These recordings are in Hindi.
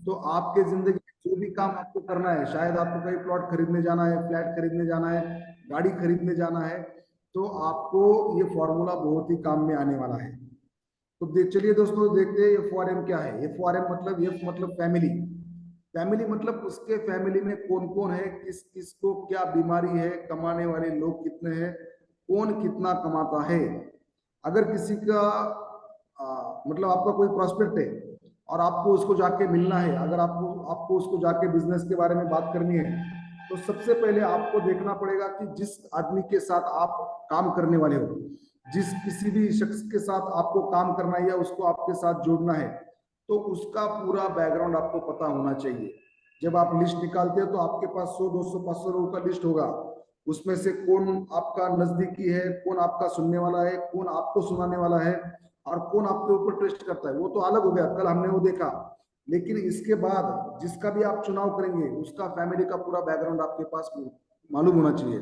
तो आपके जिंदगी में जो भी काम आपको करना है, शायद आपको कहीं प्लॉट खरीदने जाना है, फ्लैट खरीदने जाना है, गाड़ी खरीदने जाना है, तो आपको ये फॉर्मूला बहुत ही काम में आने वाला है। तो चलिए दोस्तों देखते हैं एफ ओ आर एम क्या है। एफ ओ आर एम मतलब एफ मतलब फैमिली। फैमिली मतलब उसके फैमिली में कौन कौन है, किस किस को क्या बीमारी है, कमाने वाले लोग कितने हैं, कौन कितना कमाता है। अगर किसी का मतलब आपका कोई प्रोस्पेक्ट है और आपको उसको जाके मिलना है, अगर आपको आपको उसको जाके बिजनेस के बारे में बात करनी है, तो सबसे पहले आपको देखना पड़ेगा कि जिस आदमी के साथ आप काम करने वाले हो, जिस किसी भी शख्स के साथ आपको काम करना है या उसको आपके साथ जोड़ना है, तो उसका पूरा बैकग्राउंड आपको पता होना चाहिए। जब आप लिस्ट निकालते हो तो आपके पास 100 200 500 लोगों का लिस्ट होगा। उसमें से कौन आपका नजदीकी है, कौन आपका सुनने वाला है, कौन आपको सुनाने वाला है, और कौन आपके ऊपर ट्रस्ट करता है, वो तो अलग हो गया, कल हमने वो देखा। लेकिन इसके बाद जिसका भी आप चुनाव करेंगे उसका फैमिली का पूरा बैकग्राउंड आपके पास मालूम होना चाहिए।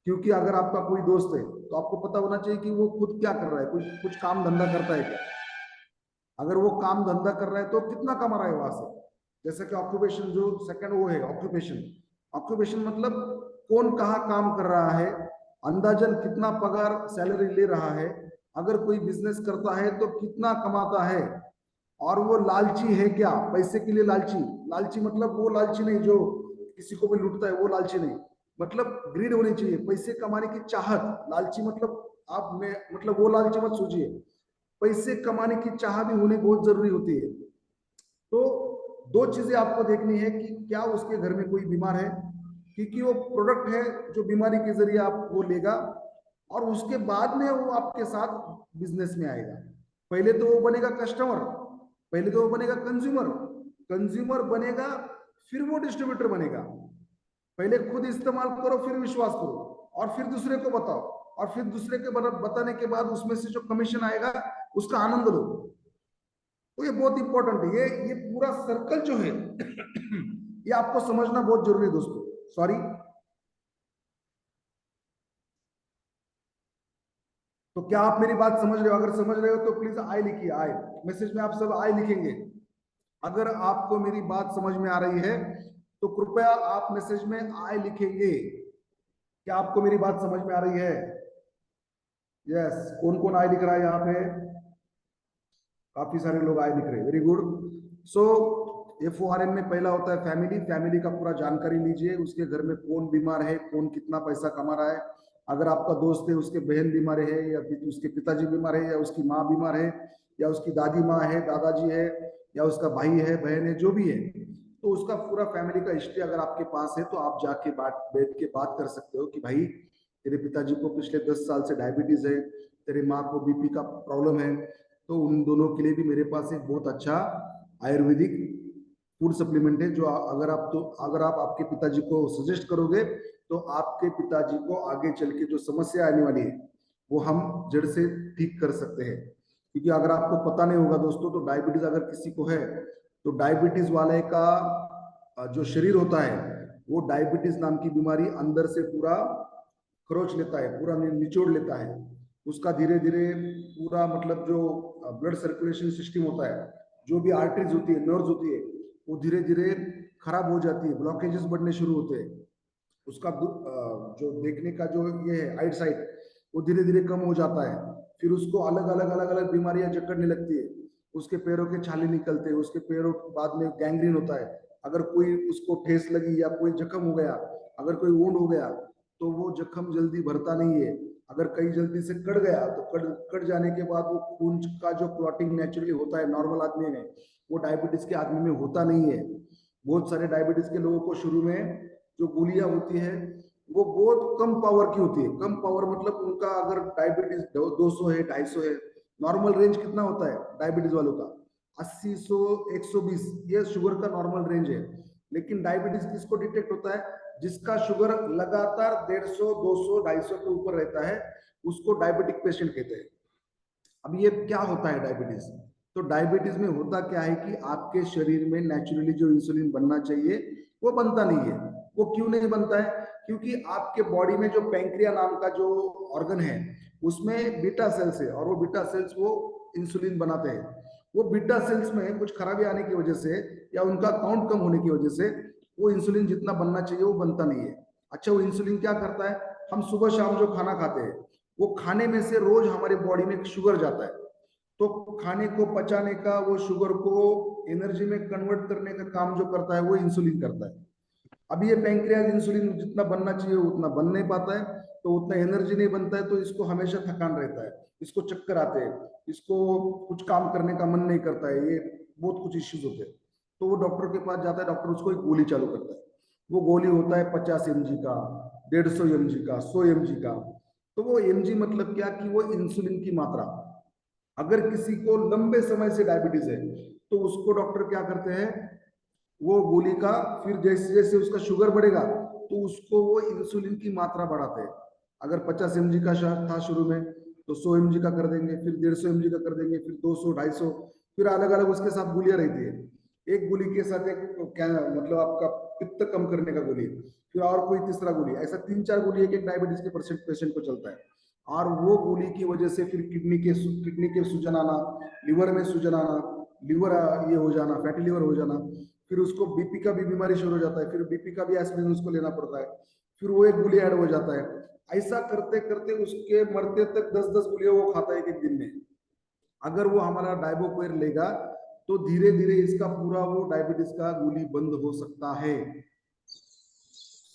क्योंकि अगर आपका कोई दोस्त है तो आपको पता होना चाहिए कि वो खुद क्या कर रहा है, कुछ कुछ काम धंधा करता है क्या। अगर वो काम धंधा कर रहा है तो कितना कमा रहा है वहां से। जैसे कि ऑक्यूपेशन, जो सेकंड वो है ऑक्यूपेशन। ऑक्यूपेशन मतलब कौन कहाँ काम कर रहा है, अंदाजन कितना पगार सैलरी ले रहा है, अगर कोई बिजनेस करता है तो कितना कमाता है, और वो लालची है क्या, पैसे के लिए लालची। लालची मतलब वो लालची नहीं जो किसी को भी लूटता है, वो लालची नहीं। मतलब ग्रीड होनी चाहिए, पैसे कमाने की चाहत। लालची मतलब आप में मतलब वो लालची मत सोचिए, पैसे कमाने की चाह भी होनी बहुत जरूरी होती है। तो दो चीजें आपको देखनी है कि क्या उसके घर में कोई बीमार है, क्योंकि वो प्रोडक्ट है जो बीमारी के जरिए आप वो लेगा, और उसके बाद में वो आपके साथ बिजनेस में आएगा। पहले तो वो बनेगा कस्टमर, पहले तो वो बनेगा कंज्यूमर, कंज्यूमर बनेगा, फिर वो डिस्ट्रीब्यूटर बनेगा। पहले खुद इस्तेमाल करो, फिर विश्वास करो, और फिर दूसरे को बताओ, और फिर दूसरे के बताने के बाद उसमें से जो कमीशन आएगा उसका आनंद लो। तो ये बहुत इंपॉर्टेंट है, ये पूरा सर्कल जो है ये आपको समझना बहुत जरूरी है दोस्तों। सॉरी। तो क्या आप मेरी बात समझ रहे हो? अगर समझ रहे हो तो प्लीज आई लिखिए, आई। मैसेज में आप सब आई लिखेंगे। अगर आपको मेरी बात समझ में आ रही है तो कृपया आप मैसेज में आई लिखेंगे। क्या आपको मेरी बात समझ में आ रही है? यस। कौन कौन आई लिख रहा है यहाँ पे? काफी सारे लोग आई लिख रहे हैं, वेरी गुड। सो एफ ओ आर एम में पहला होता है फैमिली। फैमिली का पूरा जानकारी लीजिए, उसके घर में कौन बीमार है, कौन कितना पैसा कमा रहा है। अगर आपका दोस्त है उसके बहन बीमार है, या उसके पिताजी बीमार है, या उसकी माँ बीमार है, या उसकी दादी माँ है, दादाजी है, या उसका भाई है, बहन है, जो भी है, तो उसका पूरा फैमिली का हिस्ट्री अगर आपके पास है तो आप जाके बात बैठ के बात कर सकते हो कि भाई तेरे पिताजी को पिछले 10 साल से डायबिटीज है, तेरे माँ को बीपी का प्रॉब्लम है, तो उन दोनों के लिए भी मेरे पास एक बहुत अच्छा आयुर्वेदिक फूड सप्लीमेंट है, जो अगर आप आपके पिताजी को सजेस्ट करोगे तो आपके पिताजी को आगे चल के जो समस्या आने वाली है वो हम जड़ से ठीक कर सकते हैं। क्योंकि अगर आपको पता नहीं होगा दोस्तों, तो डायबिटीज अगर किसी को है तो डायबिटीज वाले का जो शरीर होता है वो डायबिटीज नाम की बीमारी अंदर से पूरा खरोच लेता है, पूरा निचोड़ लेता है। उसका धीरे धीरे पूरा मतलब जो ब्लड सर्कुलेशन सिस्टम होता है, जो भी आर्टरीज होती है, नर्व्स होती है, वो धीरे धीरे खराब हो जाती है, ब्लॉकेजेस बढ़ने शुरू होते हैं। उसका जो देखने का जो ये है आइट साइट, वो धीरे धीरे कम हो जाता है। फिर उसको अलग अलग अलग अलग बीमारियां जकड़ने लगती है। उसके पैरों के छाले निकलते हैं, उसके पैरों बाद में गैंग्रीन होता है। अगर कोई उसको ठेस लगी या कोई जख्म हो गया, अगर कोई वुंड हो गया, तो वो जख्म जल्दी भरता नहीं है। अगर कहीं जल्दी से कट गया तो कट जाने के बाद वो खून का जो क्लॉटिंग नेचुरली होता है नॉर्मल आदमी में, वो डायबिटीज के आदमी में होता नहीं है। बहुत सारे डायबिटीज के लोगों को शुरू में जो गोलियां होती है वो बहुत कम पावर की होती है। कम पावर मतलब उनका अगर डायबिटीज 200 है, 250 है, नॉर्मल रेंज कितना होता है डायबिटीज वालों का? 80, 100, 120, ये शुगर का नॉर्मल रेंज है। लेकिन डायबिटीज किसको डिटेक्ट होता है? जिसका शुगर लगातार 150, 200, 250 के ऊपर रहता है, उसको डायबिटिक पेशेंट कहते हैं। अब ये क्या होता है डायबिटीज? तो डायबिटीज में होता क्या है कि आपके शरीर में नेचुरली जो इंसुलिन बनना चाहिए वो बनता नहीं है। वो क्यों नहीं बनता है? क्योंकि आपके बॉडी में जो पैंक्रिया नाम का जो ऑर्गन है उसमें बीटा सेल्स है, और वो बीटा सेल्स वो इंसुलिन बनाते हैं। वो बीटा सेल्स में कुछ खराबी आने की वजह से या उनका काउंट कम होने की वजह से वो इंसुलिन जितना बनना चाहिए वो बनता नहीं है। अच्छा, वो इंसुलिन क्या करता है, हम सुबह शाम जो खाना खाते हैं वो खाने में से रोज हमारी बॉडी में शुगर जाता है, तो खाने को पचाने का, वो शुगर को एनर्जी में कन्वर्ट करने का काम जो करता है वो इंसुलिन करता है। अब ये पैंक्रियाज इंसुलिन जितना बनना चाहिए उतना बन नहीं पाता है, तो उतना एनर्जी नहीं बनता है, तो इसको हमेशा थकान रहता है, इसको चक्कर आते हैं, इसको कुछ काम करने का मन नहीं करता है, ये बहुत कुछ इश्यूज होते हैं। तो वो डॉक्टर के पास जाता है, डॉक्टर उसको एक गोली चालू करता है। वो गोली होता है 50 mg का, 150 mg का, 100 mg का। तो वो mg मतलब क्या कि वो इंसुलिन की मात्रा। अगर किसी को लंबे समय से डायबिटीज है तो उसको डॉक्टर क्या करते हैं, वो गोली का फिर जैसे जैसे उसका शुगर बढ़ेगा तो उसको वो इंसुलिन की मात्रा बढ़ाते हैं। अगर 50 mg का था शुरू में तो 100 mg का कर देंगे, फिर 150 mg का कर देंगे, फिर 200, 250, फिर अलग अलग उसके साथ गोलियां रहती है। एक गोली के साथ एक क्या मतलब आपका पित्त कम करने का गोली, फिर और कोई तीसरा गोली, ऐसा 3-4 गोली एक एक डायबिटीज के पेशेंट को चलता है। और वो गोली की वजह से फिर किडनी के सूजन आना, लिवर में सूजन आना, लिवर ये हो जाना, फैटी लिवर हो जाना, फिर उसको बीपी का भी बीमारी शुरू हो जाता है, फिर बीपी का भी एस्पिरिन उसको लेना पड़ता है, फिर वो एक गोली ऐड हो जाता है। ऐसा करते करते उसके मरते तक 10-10 गोलियां वो खाता है एक दिन में। अगर वो हमारा डायबोक्वेर लेगा तो धीरे धीरे इसका पूरा वो डायबिटीज का गोली बंद हो सकता है।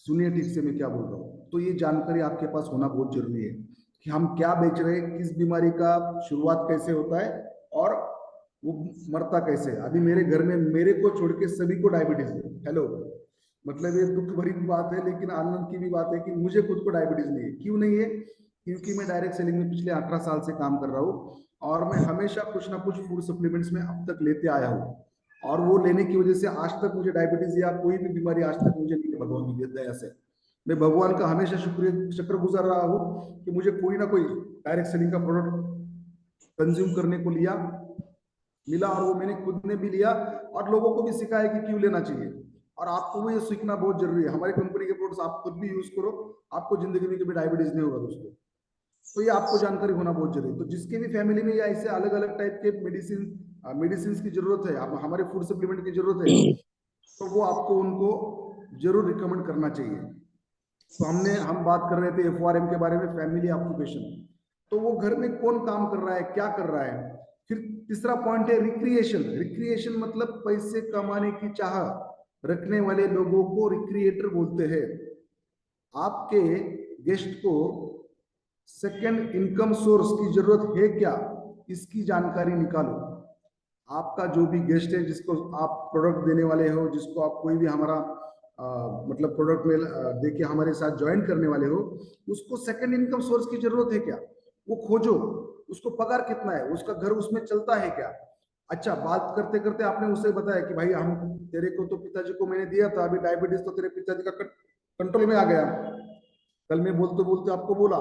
सुनिए ठीक से मैं क्या बोल रहा हूँ। तो ये जानकारी आपके पास होना बहुत जरूरी है कि हम क्या बेच रहे हैं, किस बीमारी का शुरुआत कैसे होता है और वो मरता कैसे। अभी मेरे घर में मेरे को छोड़ के सभी को डायबिटीज है। हेलो, मतलब ये दुख भरी बात है लेकिन आनंद की भी बात है कि मुझे खुद को डायबिटीज नहीं है। क्यों नहीं है? क्योंकि मैं डायरेक्ट सेलिंग में पिछले 18 साल से काम कर रहा हूँ और मैं हमेशा कुछ ना कुछ फूड सप्लीमेंट्स में अब तक लेते आया हूँ, और वो लेने की वजह से आज तक मुझे डायबिटीज या कोई भी बीमारी आज तक मुझे नहीं है भगवान की दया से। मैं भगवान का हमेशा शुक्रगुजार रहा हूँ कि मुझे कोई ना कोई डायरेक्ट सेलिंग का प्रोडक्ट कंज्यूम करने को मिला, और वो मैंने खुद ने भी लिया और लोगों को भी सिखाया कि क्यों लेना चाहिए। और आपको भी ये सीखना बहुत जरूरी है। हमारी कंपनी के प्रोडक्ट्स आप खुद भी यूज करो, आपको जिंदगी में कभी डायबिटीज नहीं होगा दोस्तों। तो ये आपको जानकारी होना बहुत जरूरी है। तो जिसके भी फैमिली में या ऐसे अलग अलग टाइप के मेडिसिन की जरूरत है, हमारे फूड सप्लीमेंट की जरूरत है, तो वो आपको उनको जरूर रिकमेंड करना चाहिए। तो हम बात कर रहे थे FORM के बारे में, फैमिली ऑक्यूपेशन। तो वो घर में कौन काम कर रहा है, क्या कर रहा है। फिर तीसरा पॉइंट है रिक्रिएशन। रिक्रिएशन मतलब पैसे कमाने की चाह रखने वाले लोगों को रिक्रिएटर बोलते हैं। आपके गेस्ट को सेकेंड इनकम सोर्स की जरूरत है क्या, इसकी जानकारी निकालो। आपका जो भी गेस्ट है जिसको आप प्रोडक्ट देने वाले हो, जिसको आप कोई भी हमारा मतलब प्रोडक्ट में देके हमारे साथ ज्वाइन करने वाले हो, उसको सेकंड इनकम सोर्स की जरूरत है क्या, वो खोजो। उसको पगार कितना है, उसका घर उसमें चलता है क्या। अच्छा, बात करते करते आपने उसे बताया कि भाई हम तेरे को तो पिताजी को मैंने दिया था, अभी डायबिटीज तो तेरे पिताजी का कंट्रोल में आ गया। कल मैं बोलते बोलते आपको बोला,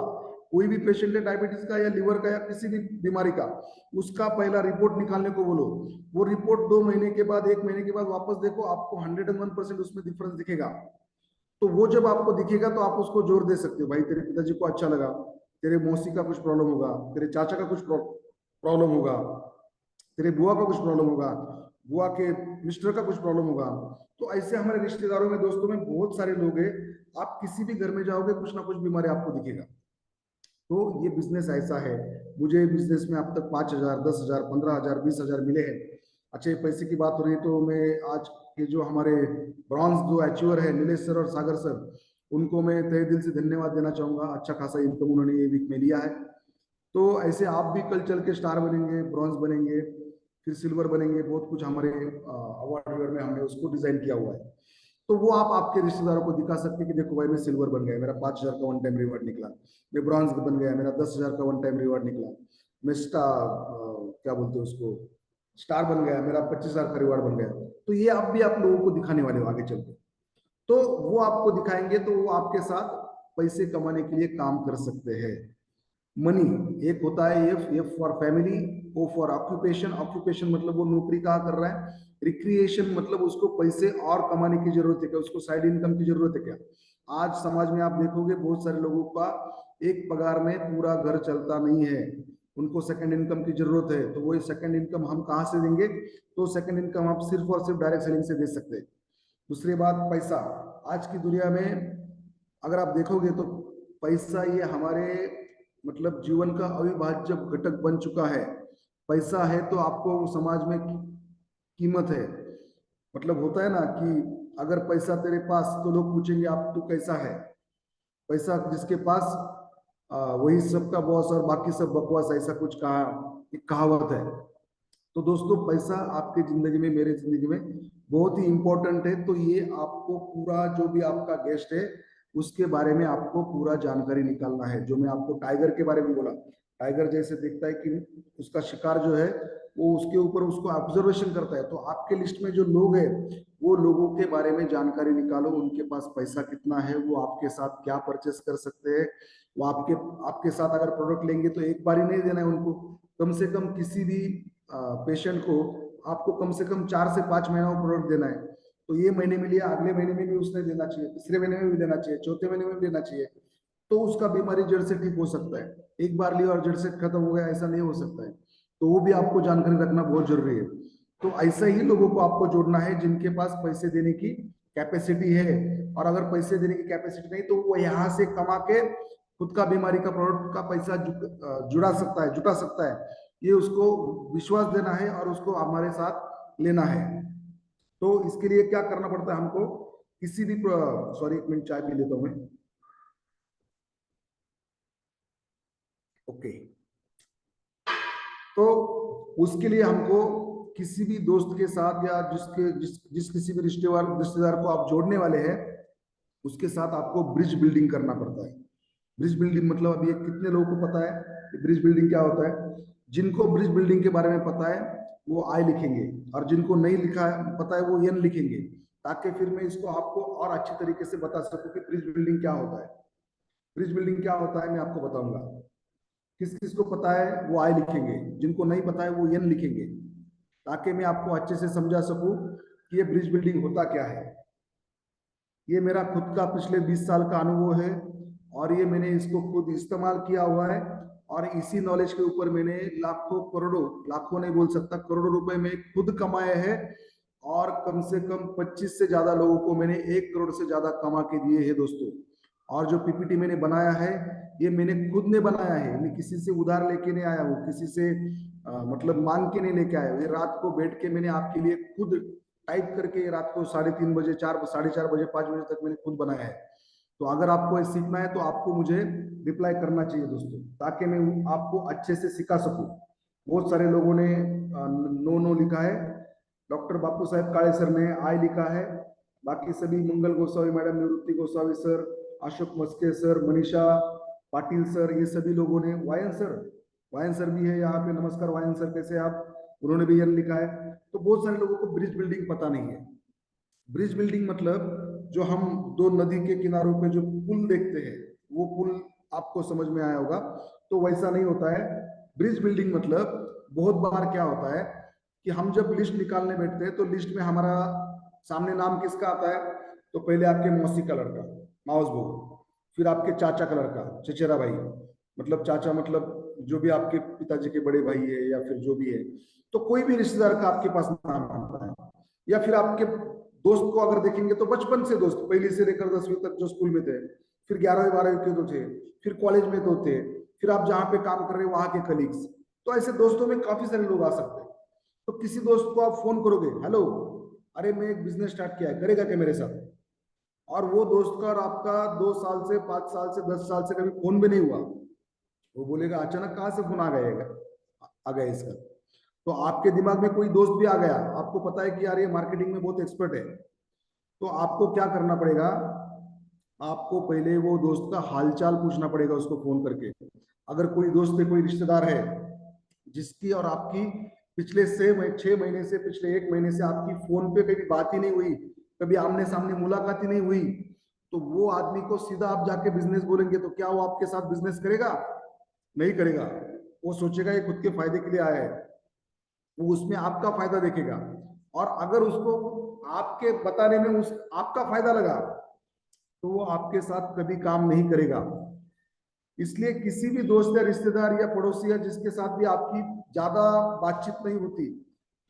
कोई भी पेशेंट है डायबिटीज का या लिवर का या किसी भी बीमारी का, उसका पहला रिपोर्ट निकालने को बोलो। वो रिपोर्ट 2 महीने के बाद, 1 महीने के बाद वापस देखो, आपको 101% उसमें डिफरेंस दिखेगा। तो वो जब आपको दिखेगा तो आप उसको जोर दे सकते हो, भाई तेरे पिताजी को अच्छा लगा, तेरे मौसी का कुछ प्रॉब्लम होगा, तेरे चाचा का कुछ प्रॉब्लम होगा, तेरे बुआ का कुछ प्रॉब्लम होगा, बुआ के मिस्टर का कुछ प्रॉब्लम होगा। तो ऐसे हमारे रिश्तेदारों में, दोस्तों में बहुत सारे लोग हैं। आप किसी भी घर में जाओगे कुछ ना कुछ बीमारी आपको दिखेगा। तो ये बिजनेस ऐसा है। मुझे बिजनेस में अब तक 5,000, 10,000, 15,000, 20,000 मिले हैं। अच्छे पैसे की बात हो रही है तो मैं आज के जो हमारे ब्रॉन्ज जो अचीवर है, नीलेश सर और सागर सर, उनको मैं तहे दिल से धन्यवाद देना चाहूंगा। अच्छा खासा इनकम उन्होंने ये वीक में लिया है। तो ऐसे आप भी कल चल के स्टार बनेंगे, ब्रॉन्ज बनेंगे, फिर सिल्वर बनेंगे। बहुत कुछ हमारे अवार्ड में हमने उसको डिजाइन किया हुआ है। तो वो आप आपके रिश्तेदारों को दिखा सकते कि देखो भाई मैं सिल्वर बन गया, मेरा 5,000 का वन टाइम रिवॉर्ड निकला। मैं ब्रॉन्ज बन गया, मेरा 10,000 का वन टाइम रिवॉर्ड निकला। मैं क्या बोलते हैं उसको, स्टार बन गया, मेरा 25,000 का रिवॉर्ड बन गया। तो ये आप भी आप लोगों को दिखाने वाले हो आगे चल के। तो वो आपको दिखाएंगे तो वो आपके साथ पैसे कमाने के लिए काम कर सकते हैं। मनी एक होता है, F for family, O for occupation. Occupation मतलब वो नौकरी कहाँ कर रहा है। रिक्रिएशन मतलब उसको पैसे और कमाने की जरूरत है क्या, उसको साइड इनकम की जरूरत है क्या। आज समाज में आप देखोगे बहुत सारे लोगों का एक पगार में पूरा घर चलता नहीं है। उनको सेकंड इनकम की जरूरत है, तो वही सेकंड इनकम हम कहाँ से देंगे? तो सेकंड इनकम आप सिर्फ और सिर्फ डायरेक्ट सेलिंग से दे सकते हैं। दूसरी बात, पैसा। आज की दुनिया में अगर आप देखोगे तो पैसा ये हमारे मतलब जीवन का अविभाज्य घटक बन चुका है। पैसा है तो आपको समाज में कीमत है। मतलब होता है ना कि अगर पैसा तेरे पास तो लोग पूछेंगे आप तू कैसा है। पैसा जिसके पास वही सबका बॉस और बाकी सब बकवास, ऐसा कुछ कहा, एक कहावत है। तो दोस्तों पैसा आपकी जिंदगी में, मेरे जिंदगी में बहुत ही इंपॉर्टेंट है। तो ये आपको पूरा, जो भी आपका गेस्ट है उसके बारे में आपको पूरा जानकारी निकालना है। जो मैं आपको टाइगर के बारे में बोला, टाइगर जैसे देखता है कि उसका शिकार जो है वो उसके ऊपर उसको ऑब्जर्वेशन करता है। तो आपके लिस्ट में जो लोग हैं वो लोगों के बारे में जानकारी निकालो, उनके पास पैसा कितना है, वो आपके साथ क्या परचेस कर सकते हैं। वो आपके आपके साथ अगर प्रोडक्ट लेंगे तो एक बार ही नहीं देना है उनको, कम से कम किसी भी पेशेंट को आपको कम से कम 4 से 5 महीना प्रोडक्ट देना है। तो ये महीने में लिया, अगले महीने में भी उसने देना चाहिए, तीसरे महीने में भी देना चाहिए, चौथे महीने में भी देना चाहिए। तो उसका बीमारी जड़ से ठीक हो सकता है। एक बार लिया और जड़ से खत्म हो गया, ऐसा नहीं हो सकता है। तो वो भी आपको जानकारी रखना बहुत जरूरी है। तो ऐसा ही लोगों को आपको जोड़ना है जिनके पास पैसे देने की कैपेसिटी है। और अगर पैसे देने की कैपेसिटी नहीं तो वो यहाँ से कमा के खुद का बीमारी का प्रोडक्ट का पैसा जुड़ा सकता है, जुटा सकता है। ये उसको विश्वास देना है और उसको हमारे साथ लेना है। तो इसके लिए क्या करना पड़ता है हमको? किसी भी, सॉरी एक मिनट चाय पी लेता हूं मैं। ओके। तो उसके लिए हमको किसी भी दोस्त के साथ या जिस किसी भी रिश्तेदार को आप जोड़ने वाले हैं उसके साथ आपको ब्रिज बिल्डिंग करना पड़ता है। ब्रिज बिल्डिंग मतलब अभी कितने लोगों को पता है कि ब्रिज बिल्डिंग क्या होता है? जिनको ब्रिज बिल्डिंग के बारे में पता है वो आई लिखेंगे, और जिनको नहीं लिखा है पता है वो एन लिखेंगे, ताकि फिर मैं इसको आपको और अच्छी तरीके से बता सकूं कि ब्रिज बिल्डिंग क्या होता है। ब्रिज बिल्डिंग क्या होता है मैं आपको बताऊंगा। किस किस को पता है वो आई लिखेंगे, जिनको नहीं पता है वो एन लिखेंगे, ताकि मैं आपको अच्छे से समझा सकूं कि ये ब्रिज बिल्डिंग होता क्या है। ये मेरा खुद का पिछले 20 साल का अनुभव है और ये मैंने इसको खुद इस्तेमाल किया हुआ है। और इसी नॉलेज के ऊपर मैंने लाखों करोड़ों, लाखों नहीं बोल सकता, करोड़ों रुपए में खुद कमाए हैं। और कम से कम 25 से ज्यादा लोगों को मैंने 1 करोड़ से ज्यादा कमा के दिए हैं दोस्तों। और जो पीपीटी मैंने बनाया है ये मैंने खुद ने बनाया है, मैं किसी से उधार लेके नहीं आया हूँ, किसी से मतलब मांग के नहीं लेके आया हूँ। ये रात को बैठ के मैंने आपके लिए खुद टाइप करके रात को 3:30 बजे, 4, 4:30 बजे, 5 बजे तक मैंने खुद बनाया है। तो अगर आपको ये सीखना है तो आपको मुझे रिप्लाई करना चाहिए दोस्तों, ताकि मैं आपको अच्छे से सिखा सकूं। बहुत सारे लोगों ने नो नो लिखा है। डॉक्टर बापू साहेब काळे सर ने आई लिखा है। बाकी सभी, मंगल गोस्वामी मैडम, निवृत्ति Goswami sir, Ashok Maske sir, Manisha Patil sir, ये सभी लोगों ने, वायन सर भी है यहाँ पे। नमस्कार वायन सर, कैसे आप? उन्होंने भी यन लिखा है। तो बहुत सारे लोगों को ब्रिज बिल्डिंग पता नहीं है। ब्रिज बिल्डिंग मतलब जो हम दो नदी के किनारों पे जो पुल देखते हैं वो पुल आपको समझ में आया होगा। तो वैसा नहीं होता है। ब्रिज बिल्डिंग मतलब बहुत बार क्या होता है कि हम जब लिस्ट निकालने बैठते हैं तो लिस्ट में हमारा सामने नाम किसका आता है? तो पहले आपके मौसी का लड़का, माउस बहू, फिर आपके चाचा का लड़का, चचेरा भाई, मतलब चाचा मतलब जो भी आपके पिताजी के बड़े भाई है या फिर जो भी है। तो कोई भी रिश्तेदार का आपके पास नाम आता है। या फिर आपके दोस्त को अगर देखेंगे तो बचपन से दोस्त, पहली से लेकर 10वीं तक जो स्कूल में थे, फिर 11वीं 12वीं के तो थे, फिर कॉलेज में तो थे, फिर आप जहाँ पे काम कर रहे हैं वहां के कलीग्स। तो ऐसे दोस्तों में काफी सारे लोग आ सकते हैं। तो किसी दोस्त को आप फोन करोगे, हेलो, अरे मैं एक बिजनेस स्टार्ट किया है, करेगा क्या मेरे साथ? और वो दोस्त का और आपका 2 साल से, 5 साल से, 10 साल से कभी फोन भी नहीं हुआ। वो बोलेगा अचानक कहाँ से फोन आ गया इसका। तो आपके दिमाग में कोई दोस्त भी आ गया, आपको पता है कि यार ये मार्केटिंग में बहुत एक्सपर्ट है। तो आपको क्या करना पड़ेगा? आपको पहले वो दोस्त का हालचाल पूछना पड़ेगा उसको फोन करके। अगर कोई दोस्त है, कोई रिश्तेदार है जिसकी और आपकी पिछले 6 महीने से, पिछले 1 महीने से आपकी फोन पे कभी बात ही नहीं हुई, कभी आमने सामने मुलाकात ही नहीं हुई, तो वो आदमी को सीधा आप जाके बिजनेस बोलेंगे तो क्या वो आपके साथ बिजनेस करेगा? नहीं करेगा। वो सोचेगा ये खुद के फायदे के लिए आया है, वो उसमें आपका फायदा देखेगा। और अगर उसको आपके बताने में उस आपका फायदा लगा तो वो आपके साथ कभी काम नहीं करेगा। इसलिए किसी भी दोस्त या रिश्तेदार या पड़ोसी या जिसके साथ भी आपकी ज्यादा बातचीत नहीं होती,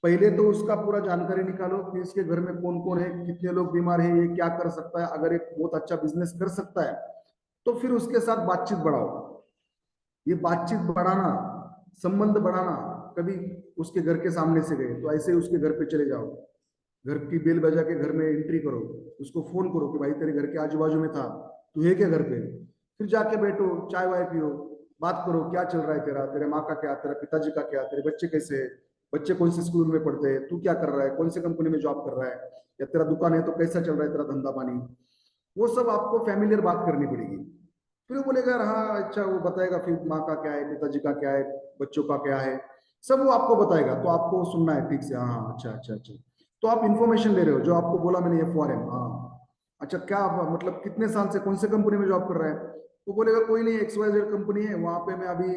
पहले तो उसका पूरा जानकारी निकालो कि इसके घर में कौन कौन है, कितने लोग बीमार हैं, ये क्या कर सकता है, अगर एक बहुत अच्छा बिजनेस कर सकता है तो फिर उसके साथ बातचीत बढ़ाओ। ये बातचीत बढ़ाना, संबंध बढ़ाना, कभी उसके घर के सामने से गए तो ऐसे ही उसके घर पे चले जाओ, घर की बेल बजा के घर में एंट्री करो, उसको फोन करो कि भाई तेरे घर के आजू बाजू में था, तू है क्या घर पे, फिर जाके बैठो, चाय वाय पियो, बात करो क्या चल रहा है तेरा, तेरे माँ का क्या, तेरे पिताजी का क्या, तेरे बच्चे कैसे है, बच्चे कौन से स्कूल में पढ़ते हैं, तू क्या कर रहा है, कौन से कंपनी में जॉब कर रहा है, या तेरा दुकान है तो कैसा चल रहा है तेरा धंधा पानी, वो सब आपको फैमिलियर बात करनी पड़ेगी। फिर वो बोलेगा यार हाँ अच्छा, वो बताएगा फिर माँ का क्या है, पिताजी का क्या है, बच्चों का क्या है, सब वो आपको बताएगा, तो आपको सुनना है ठीक से, हाँ हाँ, अच्छा अच्छा अच्छा। तो आप इन्फॉर्मेशन ले रहे हो, जो आपको बोला मैंने ये फॉर एम, हाँ अच्छा क्या मतलब कितने साल से कौन से कंपनी में जॉब कर रहा है, वो बोलेगा कोई नहीं XYZ कंपनी है, वहां पे मैं अभी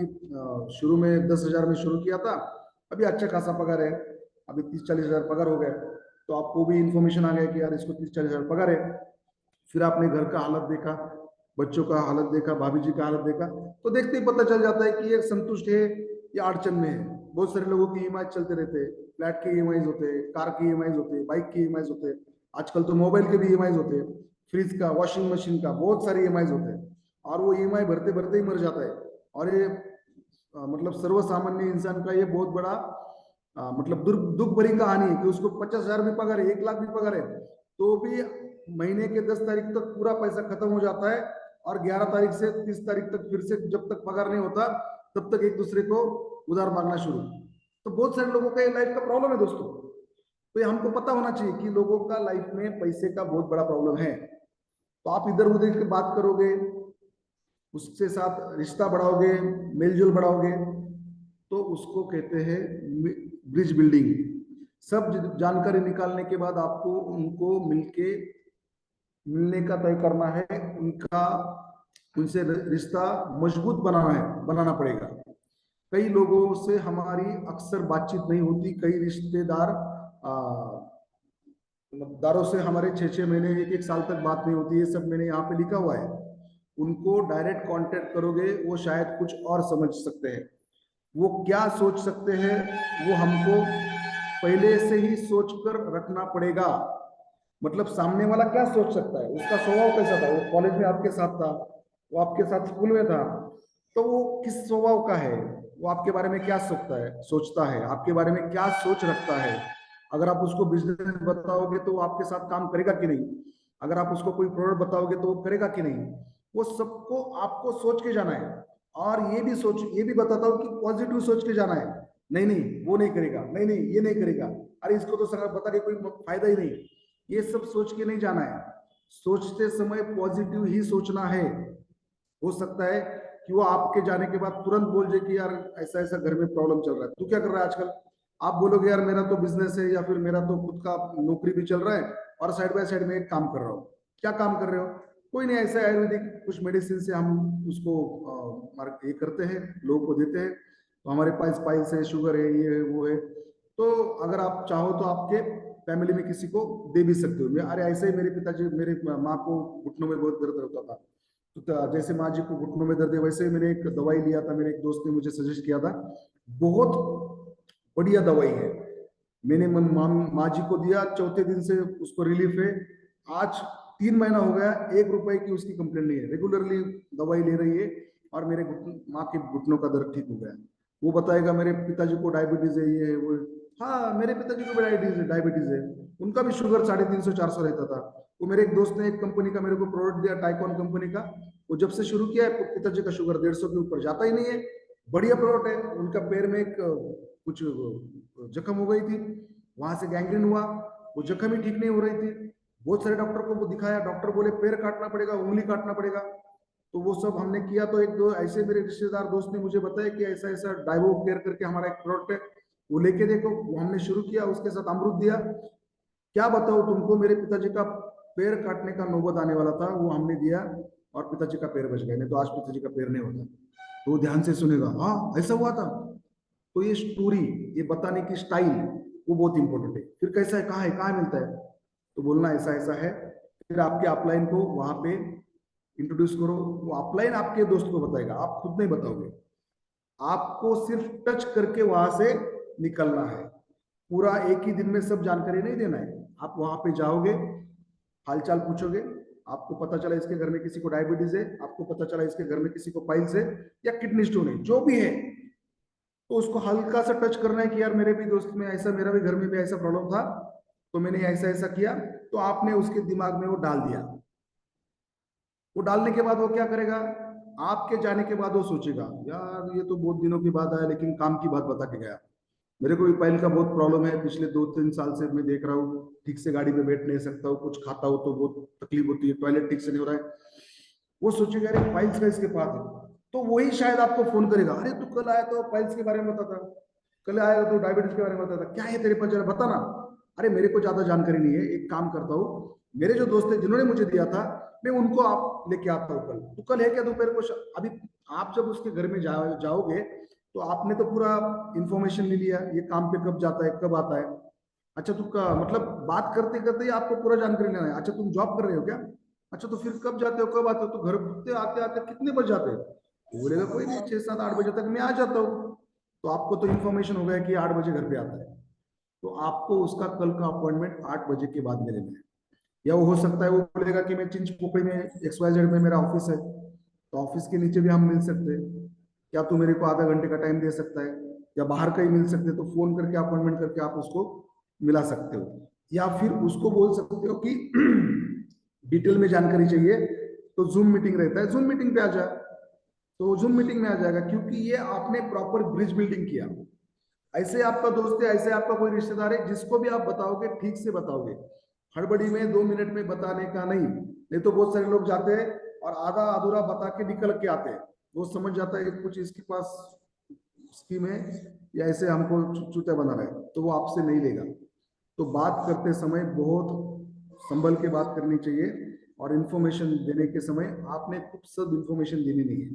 शुरू में 10,000 में शुरू किया था, अभी अच्छा खासा पगार है, अभी 30-40 हजार पगार हो गया। तो आपको भी इन्फॉर्मेशन आ गया कि यार इसको 30-40 हजार पगार है। फिर आपने घर का हालत देखा, बच्चों का हालत देखा, भाभी जी का हालत देखा, तो देखते ही पता चल जाता है कि ये संतुष्ट है या अड़चन में है। बहुत सारे लोगों की ईएमआई चलते रहते हैं, फ्लैट के ईएमआई होते हैं, कार की ईएमआई होते हैं, बाइक की ईएमआई होते हैं, आजकल तो मोबाइल के भी ईएमआई होते हैं, फ्रिज का, वॉशिंग मशीन का, बहुत सारे ईएमआई होते हैं, और वो ईएमआई भरते भरते ही मर जाता है। और ये मतलब सर्वसामान्य इंसान का ये बहुत बड़ा मतलब दुख भरी कहानी है कि उसको 50,000 भी पगार है, 1 लाख भी पगार है, तो भी महीने के 10 तारीख तक पूरा पैसा खत्म हो जाता है, और 11 तारीख से 30 तारीख तक फिर से जब तक पगार नहीं होता तब तक एक दूसरे को उधार मांगना शुरू। तो बहुत सारे लोगों का ये लाइफ का प्रॉब्लम है दोस्तों। तो ये हमको पता होना चाहिए कि लोगों का लाइफ में पैसे का बहुत बड़ा प्रॉब्लम है। तो आप इधर उधर की बात करोगे, उसके साथ रिश्ता बढ़ाओगे, मेलजोल बढ़ाओगे, तो उसको कहते हैं ब्रिज बिल्डिंग। सब जानकारी निकालने के बाद आपको उनको मिलने का तय करना है, उनका उनसे रिश्ता मजबूत बनाना पड़ेगा। कई लोगों से हमारी अक्सर बातचीत नहीं होती, कई रिश्तेदार दारों से हमारे 6-6 महीने 1-1 साल तक बात नहीं होती, ये सब मैंने यहाँ पे लिखा हुआ है। उनको डायरेक्ट कांटेक्ट करोगे वो शायद कुछ और समझ सकते हैं, वो क्या सोच सकते हैं वो हमको पहले से ही सोच कर रखना पड़ेगा। मतलब सामने वाला क्या सोच सकता है, उसका स्वभाव कैसा था, वो कॉलेज में आपके साथ था, वो आपके साथ स्कूल में था, तो वो किस स्वभाव का है, वो आपके बारे में क्या सोचता है, आपके बारे में क्या सोच रखता है। अगर आप उसको बिजनेस बताओगे तो वो आपके साथ काम करेगा कि नहीं, अगर आप उसको कोई प्रोडक्ट बताओगे तो वो करेगा कि नहीं, वो सबको आपको सोच के जाना है। और ये भी बताता हूँ कि पॉजिटिव सोच के जाना है, नहीं नहीं वो नहीं करेगा, नहीं नहीं ये नहीं करेगा, अरे इसको तो सर बता के कोई फायदा ही नहीं, ये सब सोच के नहीं जाना है। सोचते समय पॉजिटिव ही सोचना है। हो सकता है कि वो आपके जाने के बाद तुरंत बोल जाए कि यार ऐसा ऐसा घर में प्रॉब्लम चल रहा है, तू क्या कर रहा है आजकल, आप बोलोगे यार मेरा तो बिजनेस है या फिर मेरा तो खुद का नौकरी भी चल रहा है और साइड बाय साइड में एक काम कर रहा हूँ। क्या काम कर रहे हो, कोई नहीं, ऐसा आयुर्वेदिक कुछ मेडिसिन से हम उसको ये करते हैं, लोगों को देते हैं, तो हमारे पास स्पाइस है, शुगर है, ये है वो है, तो अगर आप चाहो तो आपके फैमिली में किसी को दे भी सकते हो। अरे ऐसे ही मेरे पिताजी, मेरी माँ को घुटनों में बहुत दर्द होता था, तो जैसे माँ जी को घुटनों में दर्द है वैसे ही मैंने एक दवाई लिया था, मेरे एक दोस्त ने मुझे सजेस्ट किया था, बहुत बढ़िया दवाई है, मैंने माँ जी को दिया, चौथे दिन से उसको रिलीफ है। आज 3 महीना हो गया, 1 रुपए की उसकी कंप्लेंट नहीं है, रेगुलरली दवाई ले रही है, और मेरे माँ के घुटनों का दर्द ठीक हो गया। वो बताएगा मेरे पिताजी को डायबिटीज है, ये है वो है। हाँ मेरे पिताजी को भी डायबिटीज है, उनका भी शुगर 350-400 रहता था। वो मेरे एक दोस्त ने एक कंपनी का मेरे को प्रोडक्ट दिया, टाइकॉन कंपनी का, वो जब से शुरू किया है पिताजी का शुगर 150 के ऊपर जाता ही नहीं है। बढ़िया प्रोडक्ट है। उनका पैर में एक कुछ जख्म हो गई थी, वहां से गैंग्रीन हुआ, वो जख्म ही ठीक नहीं हो रही थी, बहुत सारे डॉक्टर को वो दिखाया, डॉक्टर बोले पैर काटना पड़ेगा, उंगली काटना पड़ेगा, तो वो सब हमने किया। तो एक दो ऐसे मेरे रिश्तेदार दोस्त ने मुझे बताया कि ऐसा ऐसा डाइवो केयर करके हमारा एक प्रोडक्ट है, वो लेके देखो, वो हमने शुरू किया, उसके साथ अमृत दिया। क्या बताओ तुमको, मेरे पिताजी का पैर काटने का नौबत आने वाला था, वो हमने दिया और पिताजी का पैर बच गया, नहीं तो आज पिताजी का पैर नहीं होता। तो वो ध्यान से सुनेगा, हाँ ऐसा हुआ था। तो ये स्टोरी, ये बताने की स्टाइल, वो बहुत इंपॉर्टेंट है। फिर कैसा है, कहाँ मिलता है, तो बोलना ऐसा ऐसा है, फिर आपके अपलाइन को वहां पे इंट्रोड्यूस करो, वो अपलाइन आपके दोस्त को बताएगा, आप खुद नहीं बताओगे। आपको सिर्फ टच करके वहां से निकलना है। पूरा एक ही दिन में सब जानकारी नहीं देना है। आप वहां पे जाओगे, हालचाल पूछोगे, आपको पता चला इसके घर में किसी को डायबिटीज है, आपको पता चला इसके घर में किसी को पाइल्स है या किडनी स्टोन है, जो भी है, तो उसको हल्का सा टच करना है कि यार मेरे भी दोस्त में ऐसा, मेरा भी घर में भी ऐसा प्रॉब्लम था, तो मैंने ऐसा ऐसा किया। तो आपने उसके दिमाग में वो डाल दिया। वो डालने के बाद वो क्या करेगा, आपके जाने के बाद वो सोचेगा यार ये तो बहुत दिनों की बात है, लेकिन काम की बात बता के गया। मेरे को भी पाइल का बहुत प्रॉब्लम है, पिछले 2-3 साल से मैं देख रहा हूँ, ठीक से गाड़ी पे बैठ नहीं सकता हूँ, कुछ खाता हूँ तो बहुत तकलीफ होती है, टॉयलेट ठीक से नहीं हो रहा है। वो सोचेगा अरे फाइल्स का इसके पास है, तो वही शायद आपको फोन करेगा, अरे तू कल आया तो फाइल्स के बारे में बताता, कल आया तो डायबिटीज के बारे में बताता, क्या है तेरे पास जरा बता ना। अरे मेरे को ज्यादा जानकारी नहीं है, एक काम करता हूँ, मेरे जो दोस्त है जिन्होंने मुझे दिया था, मैं उनको आप लेके आता हूँ कल। तो कल है क्या दोपहर को? अभी आप जब उसके घर में जाओगे तो आपने तो पूरा इंफॉर्मेशन ले लिया, ये काम पे कब जाता है कब आता है। अच्छा तू का मतलब बात करते करते ही आपको पूरा जानकारी लेना है। अच्छा तुम जॉब कर रहे हो क्या? अच्छा तो फिर कब जाते हो कब आते हो? तो घर पे आते आते कितने बज जाते हो? वो बोलेगा कोई नहीं, 6-7-8 बजे तक मैं आ जाता हूँ। तो आपको तो इन्फॉर्मेशन हो गया कि 8 बजे घर पे आता है, तो आपको उसका कल का अपॉइंटमेंट 8 बजे के बाद में लेना है। या वो हो सकता है वो बोलेगा कि मैं चिंचपोकड़ी में XYZ में मेरा ऑफिस है, तो ऑफिस के नीचे भी हम मिल सकते हैं, क्या तू मेरे को आधा घंटे का टाइम दे सकता है, या बाहर कहीं मिल सकते हैं, तो फोन करके अपॉइंटमेंट करके आप उसको मिला सकते हो। या फिर उसको बोल सकते हो कि डिटेल में जानकारी चाहिए तो जूम मीटिंग रहता है, जूम मीटिंग पे आ जा, तो जूम मीटिंग में आ जाएगा, क्योंकि ये आपने प्रॉपर ब्रिज बिल्डिंग किया। ऐसे आपका दोस्त है, ऐसे आपका कोई रिश्तेदार है, जिसको भी आप बताओगे ठीक से बताओगे, हड़बड़ी में 2 मिनट में बताने का नहीं। नहीं तो बहुत सारे लोग जाते हैं और आधा अधूरा बता के निकल के आते हैं, वो समझ जाता है कि कुछ इसके पास स्कीम है या ऐसे हमको चूतिया बना रहा है, तो वो आपसे नहीं लेगा। तो बात करते समय बहुत संभल के बात करनी चाहिए, और इन्फॉर्मेशन देने के समय आपने खुद सब इन्फॉर्मेशन देनी नहीं है।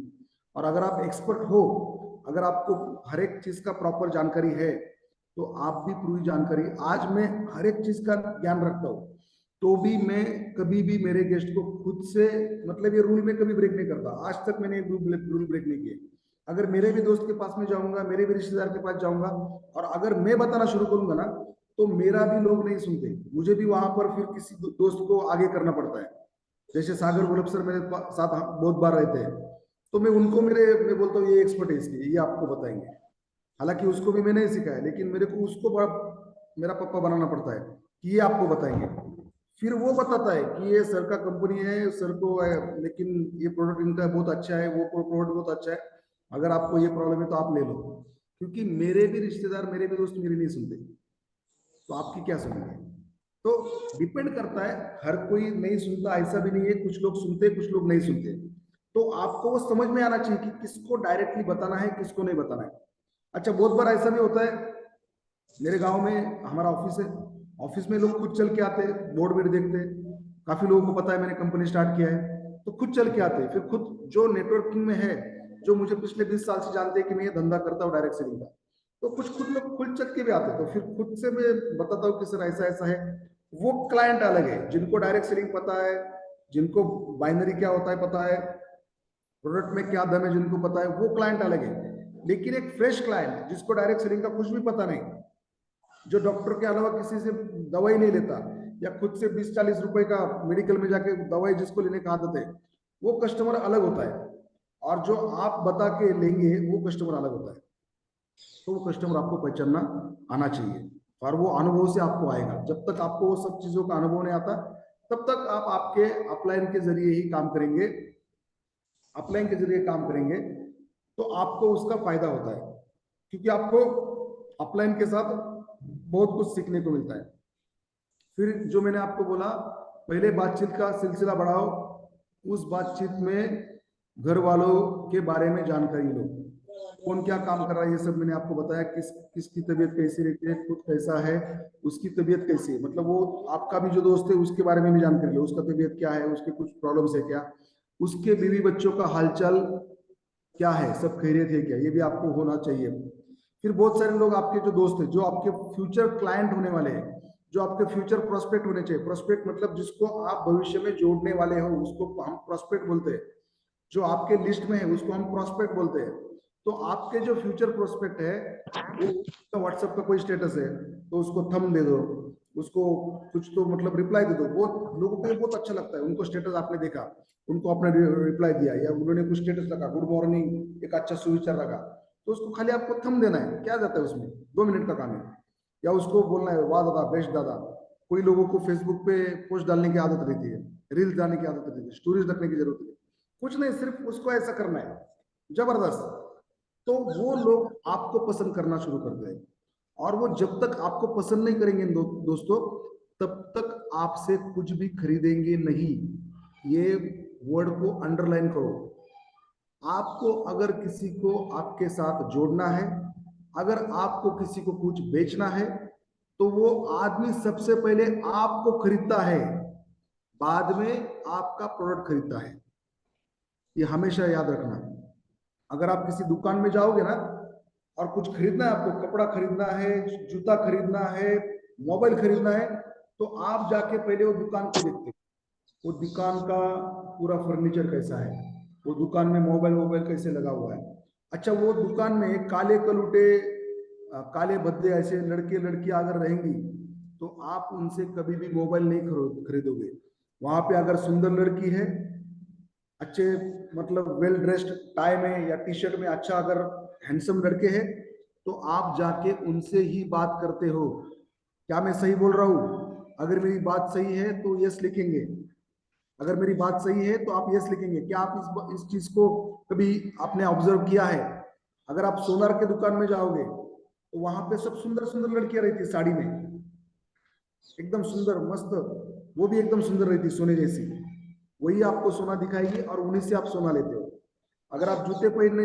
और अगर आप एक्सपर्ट हो, अगर आपको हर एक चीज का प्रॉपर जानकारी है, तो आप भी पूरी जानकारी, आज मैं हर एक चीज का ज्ञान रखता हूँ, तो भी मैं कभी भी मेरे गेस्ट को खुद से, मतलब ये रूल में कभी ब्रेक नहीं करता, आज तक मैंने रूल ब्रेक नहीं किए। अगर मेरे भी दोस्त के पास में जाऊंगा, मेरे भी रिश्तेदार के पास जाऊंगा, और अगर मैं बताना शुरू करूंगा ना, तो मेरा भी लोग नहीं सुनते, मुझे भी वहां पर फिर किसी दोस्त को आगे करना पड़ता है। जैसे सागर गोलब सर मेरे साथ बहुत बार रहते हैं, तो मैं उनको मैं बोलता हूँ ये एक्सपर्ट है इसकी, ये आपको बताएंगे। हालांकि उसको भी मैं नहीं सिखाया, लेकिन मेरे को उसको बड़ा मेरा पप्पा बनाना पड़ता है कि ये आपको बताएंगे। फिर वो बताता है कि ये सर का कंपनी है, सर को लेकिन ये प्रोडक्ट इनका बहुत अच्छा है, वो प्रोडक्ट बहुत अच्छा है, अगर आपको ये प्रॉब्लम है तो आप ले लो। क्योंकि मेरे भी रिश्तेदार, मेरे भी दोस्त मेरी नहीं सुनते, तो आपकी क्या सुनेंगे? तो डिपेंड करता है, हर कोई नहीं सुनता ऐसा भी नहीं है, कुछ लोग सुनते कुछ लोग नहीं सुनते। तो आपको वो समझ में आना चाहिए कि किसको डायरेक्टली बताना है, किसको नहीं बताना है। अच्छा बहुत बार ऐसा भी होता है, मेरे गांव में हमारा ऑफिस है, ऑफिस में लोग खुद चल के आते हैं, बोर्ड वेड देखते हैं, काफी लोगों को पता है मैंने कंपनी स्टार्ट किया है, तो खुद चल के आते हैं। फिर खुद जो नेटवर्किंग में है, जो मुझे पिछले 20 साल से जानते हैं कि मैं ये धंधा करता हूँ डायरेक्ट सेलिंग का, तो कुछ खुद लोग खुद चल के भी आते हैं, तो फिर खुद से मैं बताता हूँ कि सर ऐसा ऐसा है। वो क्लाइंट अलग है, जिनको डायरेक्ट सेलिंग पता है, जिनको बाइनरी क्या होता है पता है, प्रोडक्ट में क्या दम है जिनको पता है, वो क्लाइंट अलग है। लेकिन एक फ्रेश क्लाइंट जिसको डायरेक्ट सेलिंग का कुछ भी पता नहीं, जो डॉक्टर के अलावा किसी से दवाई नहीं लेता, या खुद से 20-40 रुपए का मेडिकल में जाके दवाई जिसको लेने का आदत है, वो कस्टमर अलग होता है। और जो आप बता के लेंगे वो कस्टमर अलग होता है। तो वो कस्टमर आपको पहचानना आना चाहिए, और वो अनुभव से आपको आएगा। जब तक आपको वो सब चीजों का अनुभव नहीं आता, तब तक आप आपके अपलाइन के जरिए ही काम करेंगे, अपलाइन के जरिए काम करेंगे, तो आपको उसका फायदा होता है, क्योंकि आपको अपलाइन के साथ बहुत कुछ सीखने को मिलता है। फिर जो मैंने आपको बोला, पहले बातचीत का सिलसिला बढ़ाओ, उस बातचीत में घर वालों के बारे में जानकारी लो, कौन क्या काम कर रहा है, ये सब मैंने आपको बताया, किसकी तबीयत कैसी रहती है, खुद कैसा है, उसकी तबीयत कैसी है, मतलब वो आपका भी जो दोस्त है उसके बारे में भी जानकारी लो, उसका तबीयत क्या है, उसके कुछ प्रॉब्लम्स है क्या, उसके बीवी बच्चों का हालचाल क्या है, सब खैरियत है क्या, ये भी आपको होना चाहिए। फिर बहुत सारे लोग आपके जो दोस्त हैं, जो आपके फ्यूचर क्लाइंट होने वाले हैं, जो आपके फ्यूचर प्रोस्पेक्ट होने चाहिए। प्रोस्पेक्ट मतलब जिसको आप भविष्य में जोड़ने वाले हो उसको हम प्रोस्पेक्ट बोलते हैं। जो आपके लिस्ट में है उसको हम प्रोस्पेक्ट बोलते हैं। तो आपके जो फ्यूचर प्रोस्पेक्ट है वो व्हाट्सएप का कोई स्टेटस है तो उसको थंब दे दो, उसको कुछ तो मतलब रिप्लाई दे दो। बहुत लोगों को ये बहुत अच्छा लगता है, उनको स्टेटस आपने देखा, उनको आपने रिप्लाई दिया या उन्होंने कुछ स्टेटस लगा, गुड मॉर्निंग, एक अच्छा सुविचार लगा, तो उसको खाली आपको थंब देना है, क्या जाता है उसमें, 2 मिनट का काम है। या उसको बोलना है वाह दादा, बेस्ट दादा। कोई लोगों को फेसबुक पे पोस्ट डालने की आदत रहती है, रील्स डालने की आदत रहती है, स्टोरीज रखने की जरूरत है, कुछ नहीं, सिर्फ उसको ऐसा करना है, जबरदस्त। तो वो लोग आपको पसंद करना शुरू कर देंगे। और वो जब तक आपको पसंद नहीं करेंगे दोस्तों, तब तक आपसे कुछ भी खरीदेंगे नहीं। ये वर्ड को अंडरलाइन करो। आपको अगर किसी को आपके साथ जोड़ना है, अगर आपको किसी को कुछ बेचना है, तो वो आदमी सबसे पहले आपको खरीदता है, बाद में आपका प्रोडक्ट खरीदता है। ये हमेशा याद रखना। अगर आप किसी दुकान में जाओगे ना और कुछ खरीदना है, आपको कपड़ा खरीदना है, जूता खरीदना है, मोबाइल खरीदना है, तो आप जाके पहले वो दुकान को देखते, वो दुकान का पूरा फर्नीचर कैसा है, वो दुकान में मोबाइल वोबाइल कैसे लगा हुआ है। अच्छा, वो दुकान में काले कलूटे काले भद्दे ऐसे लड़के लड़कियां अगर रहेंगी तो आप उनसे कभी भी मोबाइल नहीं खरीदोगे। वहां पे अगर सुंदर लड़की है, अच्छे मतलब वेल ड्रेस्ड टाई में या टी शर्ट में अच्छा अगर हैंडसम लड़के हैं, तो आप जाके उनसे ही बात करते हो। क्या मैं सही बोल रहा हूँ? अगर मेरी बात सही है तो यस लिखेंगे, अगर मेरी बात सही है तो आप यस लिखेंगे। क्या आप इस चीज को कभी आपने ऑब्जर्व किया है? अगर आप सोनार के दुकान में जाओगे तो वहां पे सब सुंदर सुंदर लड़कियां रहती है साड़ी में, एकदम सुंदर मस्त, वो भी एकदम सुंदर रहती सोने जैसी। वही आपको सोना दिखाएगी और उन्हीं से आप सोना लेते हो। अगर आप जूते पहनने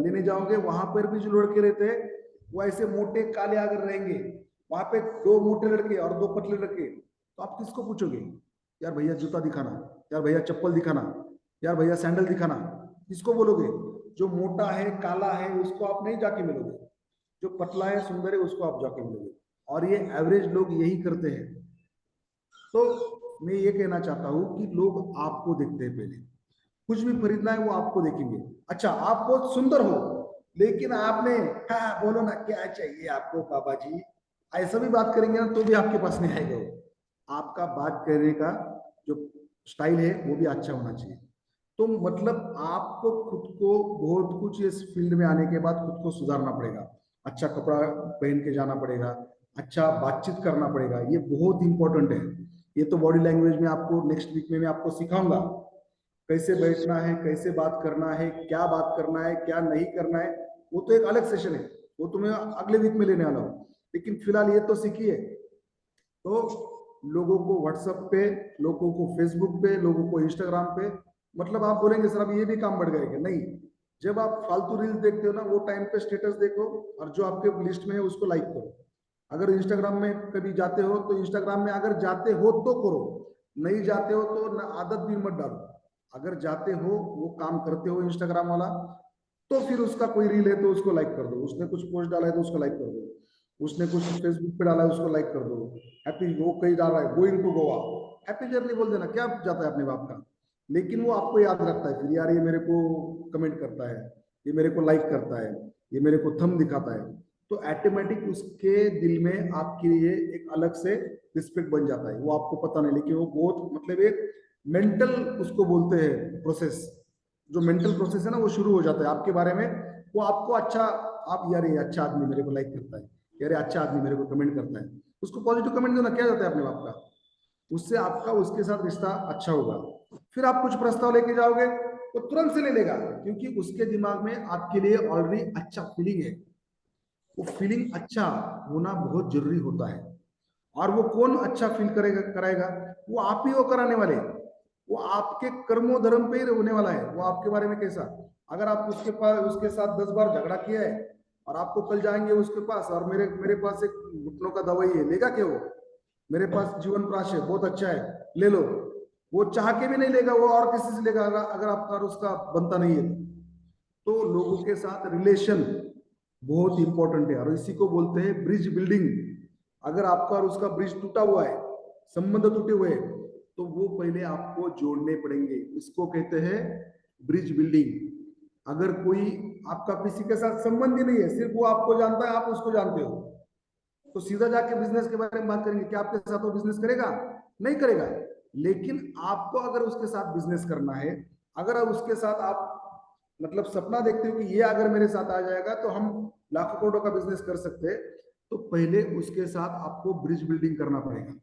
लेने जाओगे, वहां पर भी जो लड़के रहते हैं वो ऐसे मोटे काले अगर रहेंगे, वहां पे 2 मोटे लड़के और 2 पतले लड़के, तो आप किसको पूछोगे? यार भैया जूता दिखाना, यार भैया चप्पल दिखाना, यार भैया सैंडल दिखाना, किसको बोलोगे? जो मोटा है काला है उसको आप नहीं जाके मिलोगे, जो पतला है सुंदर है उसको आप जाके मिलोगे। और ये एवरेज लोग यही करते हैं। तो मैं ये कहना चाहता हूं कि लोग आपको देखते हैं पहले, कुछ भी खरीदना है वो आपको देखेंगे। अच्छा, आप बहुत सुंदर हो लेकिन आपने, हाँ बोलो ना क्या चाहिए आपको पापा जी, ऐसा भी बात करेंगे ना तो भी आपके पास नहीं आएगा वो। आपका बात करने का जो स्टाइल है वो भी अच्छा होना चाहिए। तो मतलब आपको खुद को बहुत कुछ इस फील्ड में आने के बाद खुद को सुधारना पड़ेगा। अच्छा कपड़ा पहन के जाना पड़ेगा, अच्छा बातचीत करना पड़ेगा, ये बहुत इंपॉर्टेंट है। ये तो बॉडी लैंग्वेज में आपको नेक्स्ट वीक में मैं आपको सिखाऊंगा, कैसे बैठना है, कैसे बात करना है, क्या बात करना है, क्या नहीं करना है। वो तो एक अलग सेशन है, वो तो मैं अगले वीक में लेने वाला हूँ। लेकिन फिलहाल ये तो सीखिए। तो लोगों को व्हाट्सएप पे, लोगों को फेसबुक पे, लोगों को इंस्टाग्राम पे, मतलब आप बोलेंगे सर अब ये भी काम बढ़ गया क्या? नहीं, जब आप फालतू रील्स देखते हो ना वो टाइम पे स्टेटस देखो और जो आपके लिस्ट में है उसको लाइक करो। अगर इंस्टाग्राम में कभी जाते हो तो इंस्टाग्राम में अगर जाते हो तो करो, नहीं जाते हो तो आदत भी मत डालो। अगर जाते हो, वो काम करते हो इंस्टाग्राम वाला, तो फिर उसका कोई रील है तो उसको लाइक कर दो, उसने कुछ पोस्ट डाला है तो उसको लाइक कर दो, उसने कुछ फेसबुक पे डाला है उसको लाइक कर दो। हैप्पी, वो कहीं डाला है going to Goa, happy journey बोल देना, क्या जाता है अपने बाप का। लेकिन वो आपको याद रखता है फिर, यार ये मेरे को कमेंट करता है, ये मेरे को लाइक करता है, ये मेरे को थंब दिखाता है, तो ऑटोमेटिक उसके दिल में आपके लिए एक अलग से रिस्पेक्ट बन जाता है। वो आपको पता नहीं, लेकिन वो बहुत मतलब एक मेंटल, उसको बोलते हैं प्रोसेस, जो मेंटल प्रोसेस है ना वो शुरू हो जाता है आपके बारे में। वो आपको अच्छा, आप यार ये अच्छा आदमी मेरे को लाइक करता है, यार ये अच्छा आदमी मेरे को कमेंट करता है, उसको पॉजिटिव कमेंट देना, क्या जाता है अपने बाप का। उससे आपका उसके साथ रिश्ता अच्छा होगा। फिर आप कुछ प्रस्ताव लेके जाओगे तो तुरंत से ले लेगा, क्योंकि उसके दिमाग में आपके लिए ऑलरेडी अच्छा फीलिंग है। वो फीलिंग अच्छा होना बहुत जरूरी होता है। और वो कौन अच्छा फील करेगा कराएगा? वो आप ही वो कराने वाले, वो आपके कर्मो धर्म पे ही होने वाला है। वो आपके बारे में कैसा, अगर आप उसके पास उसके साथ 10 बार झगड़ा किया है और आपको कल जाएंगे उसके पास और मेरे मेरे पास एक घुटनों का दवाई है, लेगा क्या वो? मेरे पास जीवन प्राश है बहुत अच्छा है, ले लो। वो चाह के भी नहीं लेगा, वो और किसी से लेगा अगर आपका और उसका बनता नहीं है। तो लोगों के साथ रिलेशन बहुत इंपॉर्टेंट है और इसी को बोलते हैं ब्रिज बिल्डिंग। अगर आपका और उसका ब्रिज टूटा हुआ है, संबंध टूटे हुए हैं, तो वो पहले आपको जोड़ने पड़ेंगे। इसको कहते हैं ब्रिज बिल्डिंग। अगर कोई आपका किसी के साथ संबंध ही नहीं है, सिर्फ वो आपको जानता है, आप उसको जानते हो, तो सीधा जाके बिजनेस के बारे में बात करेंगे, क्या आपके साथ वो बिजनेस करेगा? नहीं करेगा। लेकिन आपको अगर उसके साथ बिजनेस करना है, अगर उसके साथ आप मतलब सपना देखते हो कि ये अगर मेरे साथ आ जाएगा तो हम लाखों करोड़ों का बिजनेस कर सकते हैं, तो पहले उसके साथ आपको ब्रिज बिल्डिंग करना पड़ेगा।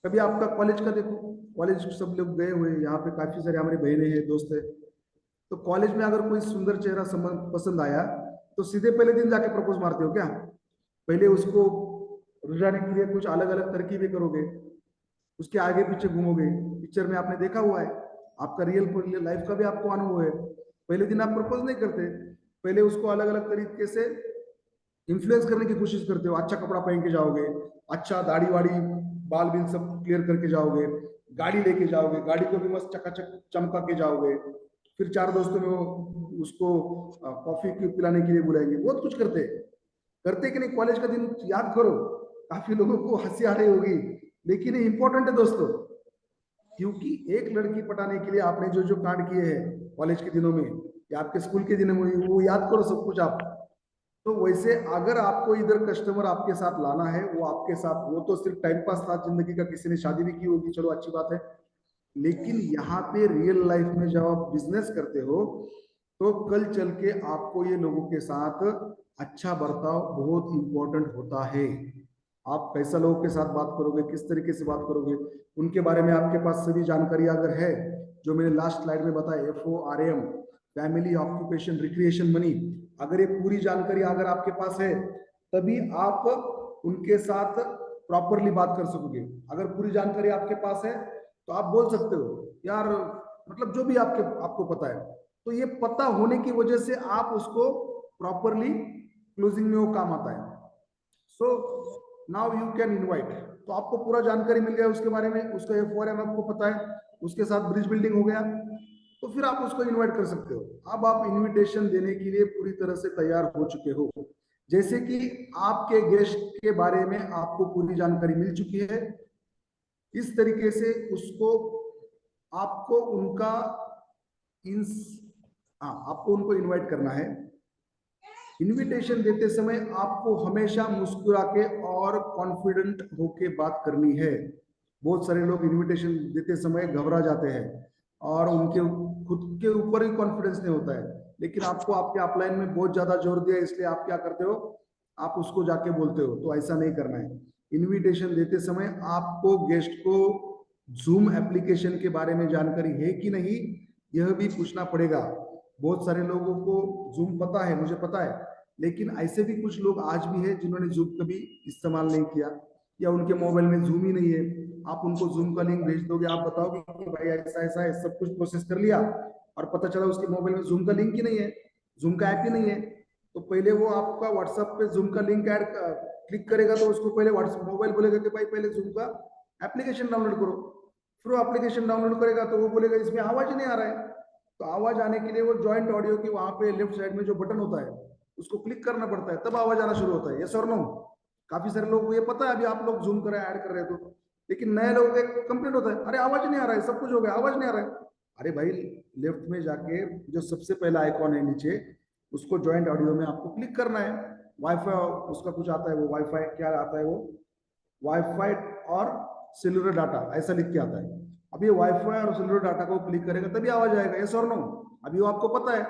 कभी आपका कॉलेज का देखो, कॉलेज सब लोग गए हुए हैं, यहाँ पे काफी सारे हमारे बहनें हैं, दोस्त है, तो कॉलेज में अगर कोई सुंदर चेहरा पसंद आया, तो सीधे पहले दिन जाके प्रपोज मारते हो क्या? पहले उसको रुझाने के लिए कुछ अलग अलग तरकीबें करोगे, उसके आगे पीछे घूमोगे। पिक्चर में आपने देखा हुआ है, आपका रियल लाइफ का भी आपको अनुभव है। पहले दिन आप प्रपोज नहीं करते, पहले उसको अलग अलग तरीके से इन्फ्लुएंस करने की कोशिश करते हो। अच्छा कपड़ा पहन के जाओगे, अच्छा दाढ़ी वाड़ी बाल बिल सब क्लियर करके जाओगे, गाड़ी लेके जाओगे, गाड़ी को भी मस्त चकाचक चमका के जाओगे, फिर चार दोस्तों में उसको कॉफी पिलाने के लिए बुलाएंगे। बहुत कुछ करते कि नहीं? कॉलेज का दिन याद करो, काफी लोगों को हंसी आ रही होगी, लेकिन ये इंपॉर्टेंट है दोस्तों, क्योंकि एक लड़की पटाने के लिए आपने जो जो कांड किए हैं कॉलेज के दिनों में या आपके स्कूल के दिनों में, वो याद करो सब कुछ आप। तो वैसे अगर आपको इधर कस्टमर आपके साथ लाना है, वो आपके साथ, वो तो सिर्फ टाइम पास था जिंदगी का, किसी ने शादी भी की होगी, चलो अच्छी बात है, लेकिन यहाँ पे रियल लाइफ में जब आप बिजनेस करते हो, तो कल चल के आपको ये लोगों के साथ अच्छा बर्ताव बहुत इंपॉर्टेंट होता है। आप कैसा लोगों के साथ बात करोगे, किस तरीके से बात करोगे, उनके बारे में आपके पास सभी जानकारी अगर है, जो मैंने लास्ट स्लाइड में बताया, FORM, family, occupation, recreation, money, अगर ये पूरी जानकारी अगर आपके पास है, तभी आप उनके साथ प्रॉपरली बात कर सकोगे। अगर पूरी जानकारी आपके पास है, तो आप बोल सकते हो यार, मतलब जो भी आपको पता है, तो ये पता होने की वजह से आप उसको प्रॉपरली क्लोजिंग में वो काम आता है। So now you can invite. तो आपको पूरा जानकारी मिल गया उसके बारे में, उसका FORM आपको पता है, उसके साथ ब्रिज बिल्डिंग हो गया, तो फिर आप उसको इनवाइट कर सकते हो। अब आप इनविटेशन देने के लिए पूरी तरह से तैयार हो चुके हो। जैसे कि आपके गेस्ट के बारे में आपको पूरी जानकारी मिल चुकी है, इस तरीके से उसको आपको उनका इन आपको उनको इनवाइट करना है। इनविटेशन देते समय आपको हमेशा मुस्कुरा के और कॉन्फिडेंट होके बात करनी है। बहुत सारे लोग इनविटेशन देते समय घबरा जाते हैं और उनके खुद के ऊपर ही कॉन्फिडेंस नहीं होता है, लेकिन आपको आपके अपलाइन में बहुत ज्यादा जोर दिया, इसलिए आप क्या करते हो, आप उसको जाके बोलते हो। तो ऐसा नहीं करना है। इनविटेशन देते समय आपको गेस्ट को जूम एप्लीकेशन के बारे में जानकारी है कि नहीं, यह भी पूछना पड़ेगा। बहुत सारे लोगों को जूम पता है, मुझे पता है, लेकिन ऐसे भी कुछ लोग आज भी है जिन्होंने जूम कभी इस्तेमाल नहीं किया, या उनके मोबाइल में जूम ही नहीं है। आप उनको जूम का लिंक भेज दोगे, आप बताओगे कि भाई ऐसा ऐसा है, सब कुछ प्रोसेस कर लिया, और पता चला उसके मोबाइल में जूम का लिंक ही नहीं है, जूम का ऐप ही नहीं है। तो पहले वो आपका व्हाट्सएप पे जूम का लिंक ऐड क्लिक करेगा, तो उसको पहले व्हाट्सएप मोबाइल बोलेगा कि भाई पहले जूम का एप्लीकेशन डाउनलोड करो। फिर वो एप्लीकेशन डाउनलोड करेगा तो वो बोलेगा इसमें आवाज ही नहीं आ रहा है। तो आवाज आने के लिए वो ज्वाइंट ऑडियो की वहां पे लेफ्ट साइड में जो बटन होता है, उसको क्लिक करना पड़ता है, तब आवाज आना शुरू होता है। यस और नो? काफी सारे लोग को ये पता है, अभी आप लोग जूम कर रहे हैं, ऐड कर रहे हो, तो लेकिन नए लोगों का कंप्लेंट होता है, अरे आवाज नहीं आ रहा है, सब कुछ हो गया, आवाज नहीं आ रहा है। अरे भाई, लेफ्ट में जाके जो सबसे पहला आइकॉन है नीचे, उसको ज्वाइंट ऑडियो में आपको क्लिक करना है। वाईफाई उसका कुछ आता है, वो वाईफाई क्या आता है, वो वाईफाई और सेलुलर डाटा ऐसा लिख के आता है। अब ये वाईफाई और सेलुलर डाटा को क्लिक करेगा तभी आवाज आएगा। यस और नो? अभी वो आपको पता है,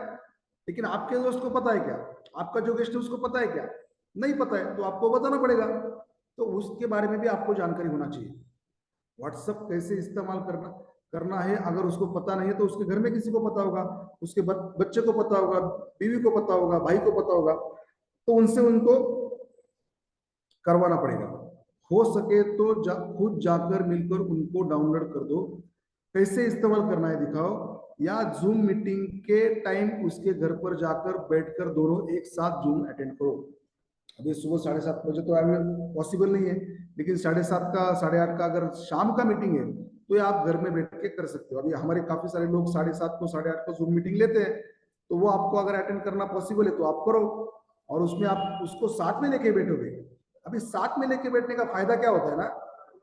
लेकिन आपके दोस्त को पता है क्या? आपका जो गेस्ट है उसको पता है क्या? नहीं पता है, तो आपको बताना पड़ेगा। तो उसके बारे में भी आपको जानकारी होना चाहिए। व्हाट्सएप कैसे इस्तेमाल करना करना है, अगर उसको पता नहीं है तो उसके घर में किसी को पता होगा, उसके बच्चे को पता होगा, बीवी को पता होगा, भाई को पता होगा, तो उनसे उनको करवाना पड़ेगा। हो सके तो खुद जाकर मिलकर उनको डाउनलोड कर दो। कैसे इस्तेमाल करना है दिखाओ, या जूम मीटिंग के टाइम उसके घर पर जाकर बैठकर दोनों एक साथ जूम अटेंड करो। अभी सुबह 7:30 बजे तो पॉसिबल नहीं है, लेकिन 7:30 का 8:30 का अगर शाम का मीटिंग है, तो ये आप घर में बैठ के कर सकते हो। अभी हमारे काफी सारे लोग 7:30 को 8:30 को जूम मीटिंग लेते हैं, तो वो आपको अगर अटेंड करना पॉसिबल है तो आप करो, और उसमें आप उसको साथ में लेके बैठोगे, अभी साथ में लेके बैठने का फायदा क्या होता है ना,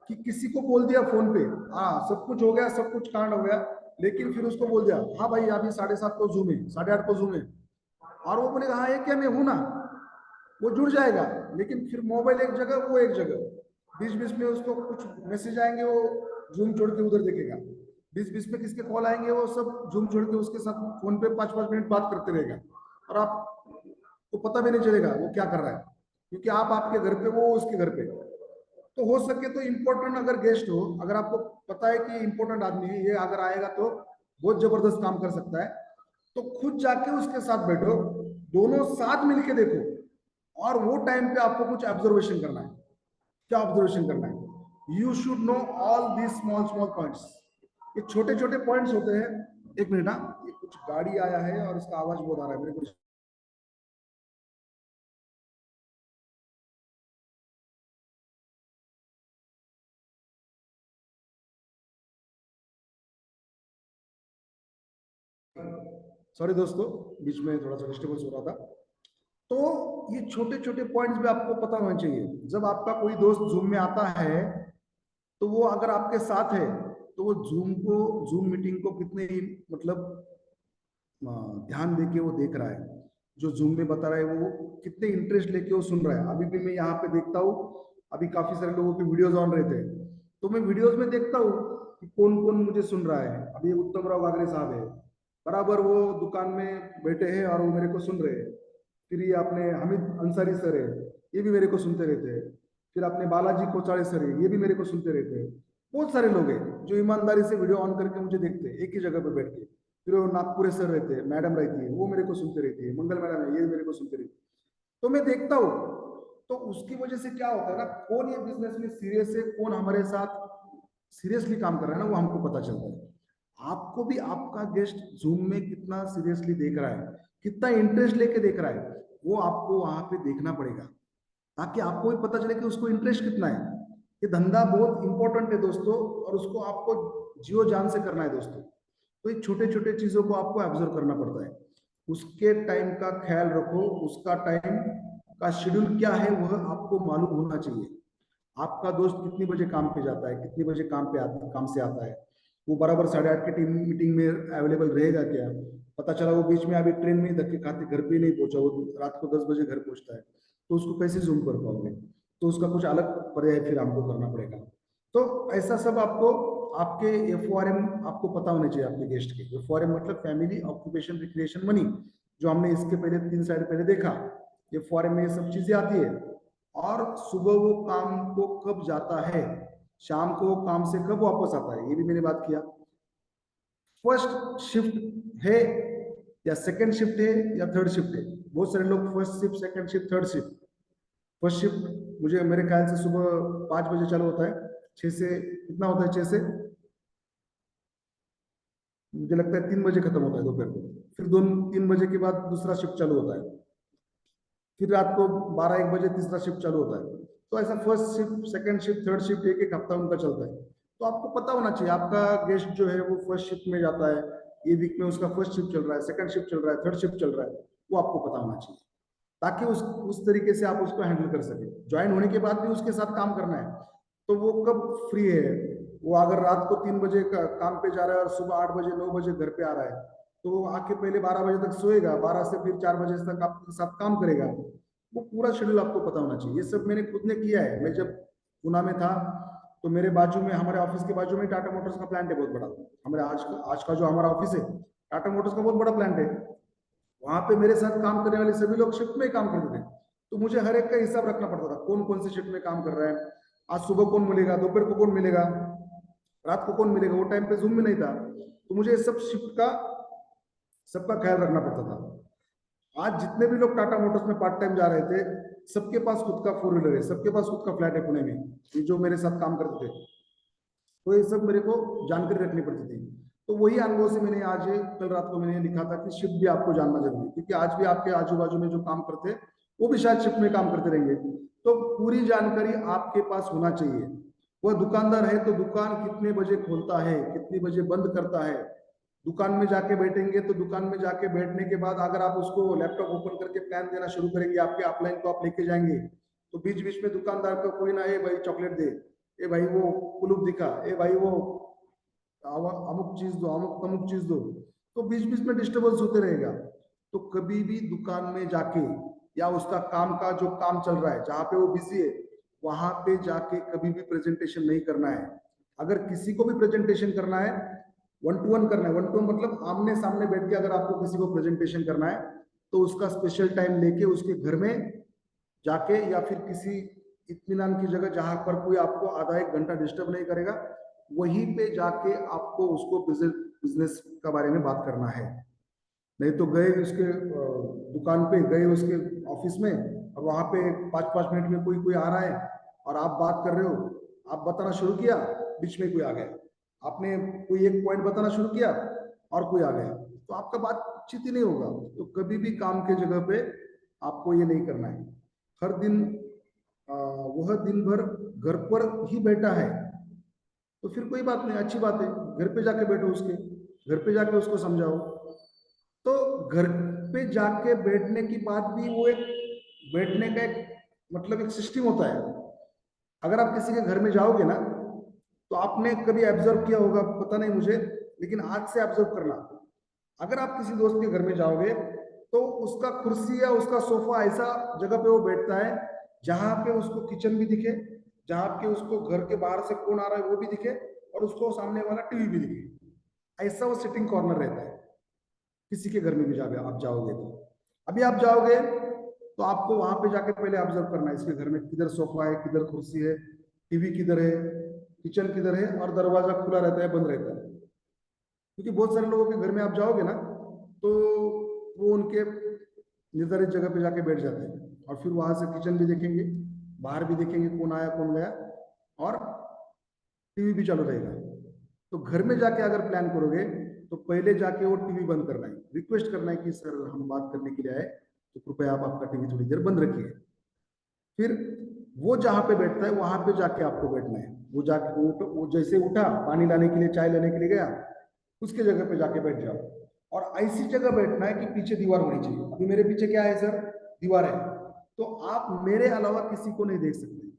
कि किसी को बोल दिया फोन पे, हाँ सब कुछ हो गया, सब कुछ कांड हो गया, लेकिन फिर उसको बोल दिया हाँ भाई अभी 7:30 को जूम है, 8:30 को जूम है, और वो बोलेगा हाँ ये क्या मैं हूं ना, वो जुड़ जाएगा। लेकिन फिर मोबाइल एक जगह, वो एक जगह, बीच बीच में उसको कुछ मैसेज आएंगे, वो जूम छोड़ के उधर देखेगा, बीच बीच में किसके कॉल आएंगे, वो सब जूम छोड़ के उसके साथ फोन पे 5-5 मिनट बात करते रहेगा, और आपको पता भी नहीं चलेगा वो क्या कर रहा है, क्योंकि आप आपके घर पे, वो उसके घर पे। तो हो सके तो इम्पोर्टेंट अगर गेस्ट हो, अगर आपको पता है कि इम्पोर्टेंट आदमी है ये, अगर आएगा तो बहुत जबरदस्त काम कर सकता है, तो खुद जाके उसके साथ बैठो, दोनों साथ मिलके देखो, और वो टाइम पे आपको कुछ ऑब्जर्वेशन करना है। क्या ऑब्जर्वेशन करना है? You should know all these small small points. ये छोटे छोटे पॉइंट्स होते हैं। एक मिनट, हाँ ये कुछ गाड़ी आया है और इसका आवाज बहुत आ रहा है मेरे को। सॉरी दोस्तों, बीच में थोड़ा सा डिस्टर्बेंस हो रहा था। तो ये छोटे छोटे पॉइंट्स भी आपको पता होना चाहिए। जब आपका कोई दोस्त जूम में आता है, तो वो अगर आपके साथ है, तो वो जूम मीटिंग को कितने ही मतलब ध्यान देके वो देख रहा है, जो जूम में बता रहा है वो कितने इंटरेस्ट लेके वो सुन रहा है। अभी भी मैं यहाँ पे देखता हूँ, अभी काफी सारे लोगों के वीडियोज ऑन रहते हैं, तो मैं वीडियोज में देखता हूँ कि कौन कौन मुझे सुन रहा है। अभी उत्तम राव गागरे साहब है, बराबर वो दुकान में बैठे हैं और वो मेरे को सुन रहे हैं। फिर ये अपने हामिद अंसारी सर है, ये भी मेरे को सुनते रहते हैं। फिर अपने बालाजी कोचाड़े सर है, ये भी मेरे को सुनते रहते हैं। बहुत सारे लोग हैं जो ईमानदारी से वीडियो ऑन करके मुझे देखते हैं, एक ही जगह पर बैठ के। फिर वो नागपुर सर रहते हैं, मैडम रहती है, वो मेरे को सुनते रहती है, मंगल मैडम है, ये मेरे को सुनते रहती है। तो मैं देखता हूँ, तो उसकी वजह से क्या होता है ना, कौन ये बिजनेस में सीरियस है, कौन हमारे साथ सीरियसली काम कर रहा है ना, वो हमको पता चलता है। आपको भी आपका गेस्ट जूम में कितना सीरियसली देख रहा है, कितना इंटरेस्ट लेके देख रहा है, वो आपको वहां पे देखना पड़ेगा, ताकि आपको भी पता चले कि उसको इंटरेस्ट कितना है। ये धंधा बहुत इंपॉर्टेंट है दोस्तों, और उसको आपको जियो जान से करना है दोस्तों। तो ये छोटे छोटे चीजों को आपको ऑब्जर्व करना पड़ता है। उसके टाइम का ख्याल रखो, उसका टाइम का शेड्यूल क्या है वह आपको मालूम होना चाहिए। आपका दोस्त कितनी बजे काम पे जाता है, कितनी बजे काम से आता है, वो बराबर 8:30 की टीम मीटिंग में अवेलेबल रहेगा क्या? पता चला वो बीच में अभी ट्रेन में ही धक्के खाते घर पे नहीं पहुंचा, वो रात को 10 बजे घर पहुंचता है, तो उसको कैसे जूम कर पाओगे? तो उसका कुछ अलग पर्याय फिर हमको करना पड़ेगा। तो ऐसा सब आपको, आपके FORM आपको पता होने चाहिए आपके गेस्ट के। FORM मतलब फैमिली ऑक्यूपेशन रिक्रिएशन मनी, जो हमने इसके पहले 3 स्लाइड पहले देखा। FORM में ये सब चीजें आती है। और सुबह वो काम को कब जाता है, शाम को काम से कब वापस आता है, ये भी मैंने बात किया। फर्स्ट शिफ्ट है या सेकंड शिफ्ट है या थर्ड शिफ्ट है? बहुत सारे लोग first shift, second shift, third shift. First shift मुझे मेरे ख्याल से सुबह 5 बजे चालू होता है, 6 से कितना होता है, 6 से मुझे लगता है 3 बजे खत्म होता है दोपहर को। फिर 2-3 बजे के बाद दूसरा शिफ्ट चालू होता है। फिर रात को 12-1 बजे तीसरा शिफ्ट चालू होता है। तो ऐसा first shift, second shift, third shift, एक एक हफ्ता उनका चलता है। तो आपको पता होना चाहिए आपका गेस्ट जो है वो फर्स्ट शिफ्ट में जाता है, ये वीक में उसका फर्स्ट शिफ्ट चल रहा है, सेकंड शिफ्ट चल रहा है, थर्ड शिफ्ट चल रहा है, वो आपको पता होना चाहिए, ताकि उस तरीके से आप उसको हैंडल कर सके। ज्वाइन होने के बाद भी उसके साथ काम करना है, तो वो कब फ्री है, वो अगर रात को 3 बजे का काम पे जा रहा है और सुबह 8 बजे 9 बजे घर पे आ रहा है, तो वो आके पहले 12 बजे तक सोएगा, 12 से फिर 4 बजे तक आपके साथ काम करेगा। वो पूरा शेड्यूल आपको पता होना चाहिए। ये सब मैंने खुद ने किया है। मैं जब पुणे में था, तो मेरे बाजू में, हमारे ऑफिस के बाजू में टाटा मोटर्स का प्लांट है बहुत बड़ा। हमारे आज का जो हमारा ऑफिस है, टाटा मोटर्स का बहुत बड़ा प्लांट है। वहां पे मेरे साथ काम करने वाले सभी लोग शिफ्ट में ही काम करते थे, तो मुझे हर एक का हिसाब रखना पड़ता था, कौन कौन से शिफ्ट में काम कर रहा है, आज सुबह कौन मिलेगा, दोपहर को कौन मिलेगा, रात को कौन मिलेगा। वो टाइम पे जूम में नहीं था, तो मुझे सब शिफ्ट का सबका ख्याल रखना पड़ता था। आज जितने भी लोग टाटा मोटर्स में पार्ट टाइम जा रहे थे, सबके पास खुद का 4 व्हीलर है, सबके पास खुद का फ्लैट है पुणे में, ये जो मेरे साथ काम करते थे। तो ये सब मेरे को जानकारी रखनी पड़ती थी। तो वही अनुभव से मैंने आज, कल रात को मैंने लिखा था कि शिफ्ट भी आपको जानना जरूरी है, क्योंकि आज भी आपके आजू बाजू में जो काम करते हैं वो भी शायद शिफ्ट में काम करते रहेंगे। तो पूरी जानकारी आपके पास होना चाहिए। वह दुकानदार है तो दुकान कितने बजे खोलता है, कितनी बजे बंद करता है, दुकान में जाके बैठेंगे तो दुकान में जाके बैठने के बाद अगर आप उसको लैपटॉप ओपन करके प्लान देना शुरू करेंगे आपके अपलाइन को आप लेके जाएंगे, तो बीच बीच में दुकानदार को कोई ना, ए भाई चॉकलेट दे, ए भाई वो कुलूप दिखा, ए भाई वो अमुक चीज दो, अमुक अमुक चीज दो, तो बीच बीच में डिस्टर्बेंस होते रहेगा। तो कभी भी दुकान में जाके या उसका काम का जो काम चल रहा है जहां पे वो बिजी है, वहां पे जाके कभी भी प्रेजेंटेशन नहीं करना है। अगर किसी को भी प्रेजेंटेशन करना है, वन टू वन करना है, वन टू वन मतलब आमने सामने बैठ के अगर आपको किसी को प्रेजेंटेशन करना है, तो उसका स्पेशल टाइम लेके उसके घर में जाके या फिर किसी इत्मीनान की जगह जहां पर कोई आपको आधा एक घंटा डिस्टर्ब नहीं करेगा, वहीं पे जाके आपको उसको बिजनेस का बारे में बात करना है। नहीं तो गए उसके दुकान पे, गए उसके ऑफिस में, और वहां पे 5-5 मिनट में कोई कोई आ रहा है और आप बात कर रहे हो, आप बताना शुरू किया, बीच में कोई आ गया, आपने कोई एक पॉइंट बताना शुरू किया और कोई आ गया, तो आपका बातचीत ही नहीं होगा। तो कभी भी काम के जगह पे आपको ये नहीं करना है। हर दिन वह दिन भर घर पर ही बैठा है, तो फिर कोई बात नहीं, अच्छी बात है, घर पे जाके बैठो, उसके घर पे जाके उसको समझाओ। तो घर पे जाके बैठने की बात भी वो एक बैठने का एक मतलब एक सिस्टम होता है। अगर आप किसी के घर में जाओगे ना, तो आपने कभी ऑब्जर्व किया होगा, पता नहीं मुझे, लेकिन आज से ऑब्जर्व करना, अगर आप किसी दोस्त के घर में जाओगे तो उसका कुर्सी या उसका सोफा ऐसा जगह पे वो बैठता है जहां पे उसको किचन भी दिखे, जहां पे उसको घर के बाहर से कौन आ रहा है वो भी दिखे, और उसको सामने वाला टीवी भी दिखे। ऐसा वो सिटिंग कॉर्नर रहता है। किसी के घर में भी जाओगे, आप जाओगे तो अभी आप जाओगे तो आपको वहां पे जाके पहले ऑब्जर्व करना है, इसके घर में किधर सोफा है, किधर कुर्सी है, टीवी किधर है, किचन किधर है, और दरवाजा खुला रहता है बंद रहता है। क्योंकि बहुत सारे लोगों के घर में आप जाओगे ना, तो वो उनके निर्धारित जगह पे जाके बैठ जाते हैं, और फिर वहां से किचन भी देखेंगे, बाहर भी देखेंगे कौन आया कौन गया, और टीवी भी चालू रहेगा। तो घर में जाके अगर प्लान करोगे तो पहले जाके वो टीवी बंद करना है, रिक्वेस्ट करना है कि सर हम बात करने के लिए आए, तो कृपया आप आपका टीवी थोड़ी देर बंद रखिए। फिर वो जहां पे बैठता है वहां पे जाके आपको बैठना है। वो जाके वो जैसे उठा, पानी लाने के लिए, चाय लेने के लिए गया, उसके जगह पे जाके बैठ जाओ। और ऐसी जगह बैठना है कि पीछे दीवार होनी चाहिए। अभी मेरे पीछे क्या है सर? दीवार है। तो आप मेरे अलावा किसी को नहीं देख सकते।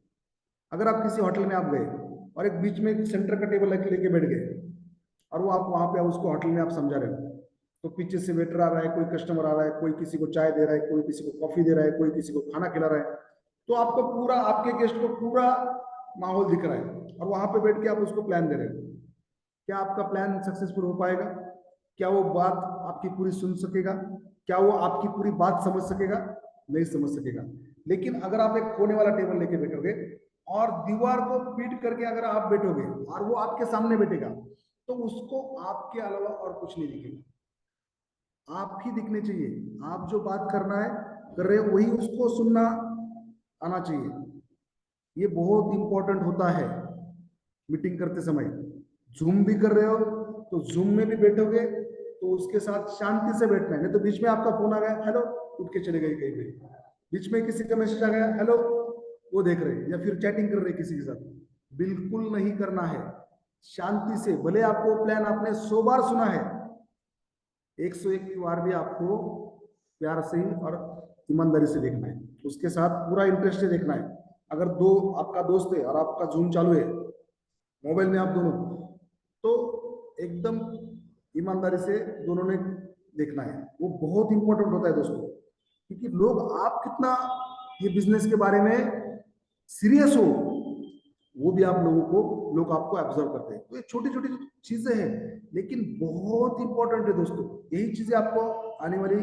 अगर आप किसी होटल में आप गए और एक बीच में एक सेंटर का टेबल लेके बैठ गए, और वो आप वहां पे उसको होटल में आप समझा रहे हो, तो पीछे से वेटर आ रहा है, कोई कस्टमर आ रहा है, कोई किसी को चाय दे रहा है, कोई किसी को कॉफी दे रहा है, कोई किसी को खाना खिला रहा है, तो आपको पूरा, आपके गेस्ट को पूरा माहौल दिख रहा है, और वहां पे बैठ के आप उसको प्लान दे रहे हो। क्या आपका प्लान सक्सेसफुल हो पाएगा? क्या वो बात आपकी पूरी सुन सकेगा? क्या वो आपकी पूरी बात समझ सकेगा? नहीं समझ सकेगा। लेकिन अगर आप एक कोने वाला टेबल लेके बैठोगे और दीवार को पीट करके अगर आप बैठोगे और वो आपके सामने बैठेगा, तो उसको आपके अलावा और कुछ नहीं दिखेगा, आप ही दिखने चाहिए। आप जो बात करना है कर रहे हो वही उसको सुनना आना चाहिए। ये बहुत इंपॉर्टेंट होता है मीटिंग करते समय। जूम भी कर रहे हो तो जूम में भी बैठोगे तो उसके साथ शांति से बैठना है, नहीं तो बीच में आपका फोन आ गया, हेलो, उठ के चले गए कहीं पे, बीच में किसी का मैसेज आ गया, हेलो, वो देख रहे या फिर चैटिंग कर रहे किसी के साथ, बिल्कुल नहीं करना है। शांति से, भले आपको प्लान आपने 100 बार सुना है, 101 बार भी आपको प्यार से ही और ईमानदारी से देखना है, उसके साथ पूरा इंटरेस्ट से देखना है। अगर दो आपका दोस्त है और आपका जूम चालू है मोबाइल में, आप दोनों, तो एकदम ईमानदारी से दोनों ने देखना है। वो बहुत इंपॉर्टेंट होता है दोस्तों, क्योंकि लोग आप कितना ये बिजनेस के बारे में सीरियस हो, वो भी आप लोगों को, लोग आपको ऑब्जर्व करते हैं। तो ये छोटी छोटी चीजें हैं, लेकिन बहुत इंपॉर्टेंट है दोस्तों। यही चीजें आपको आने वाली,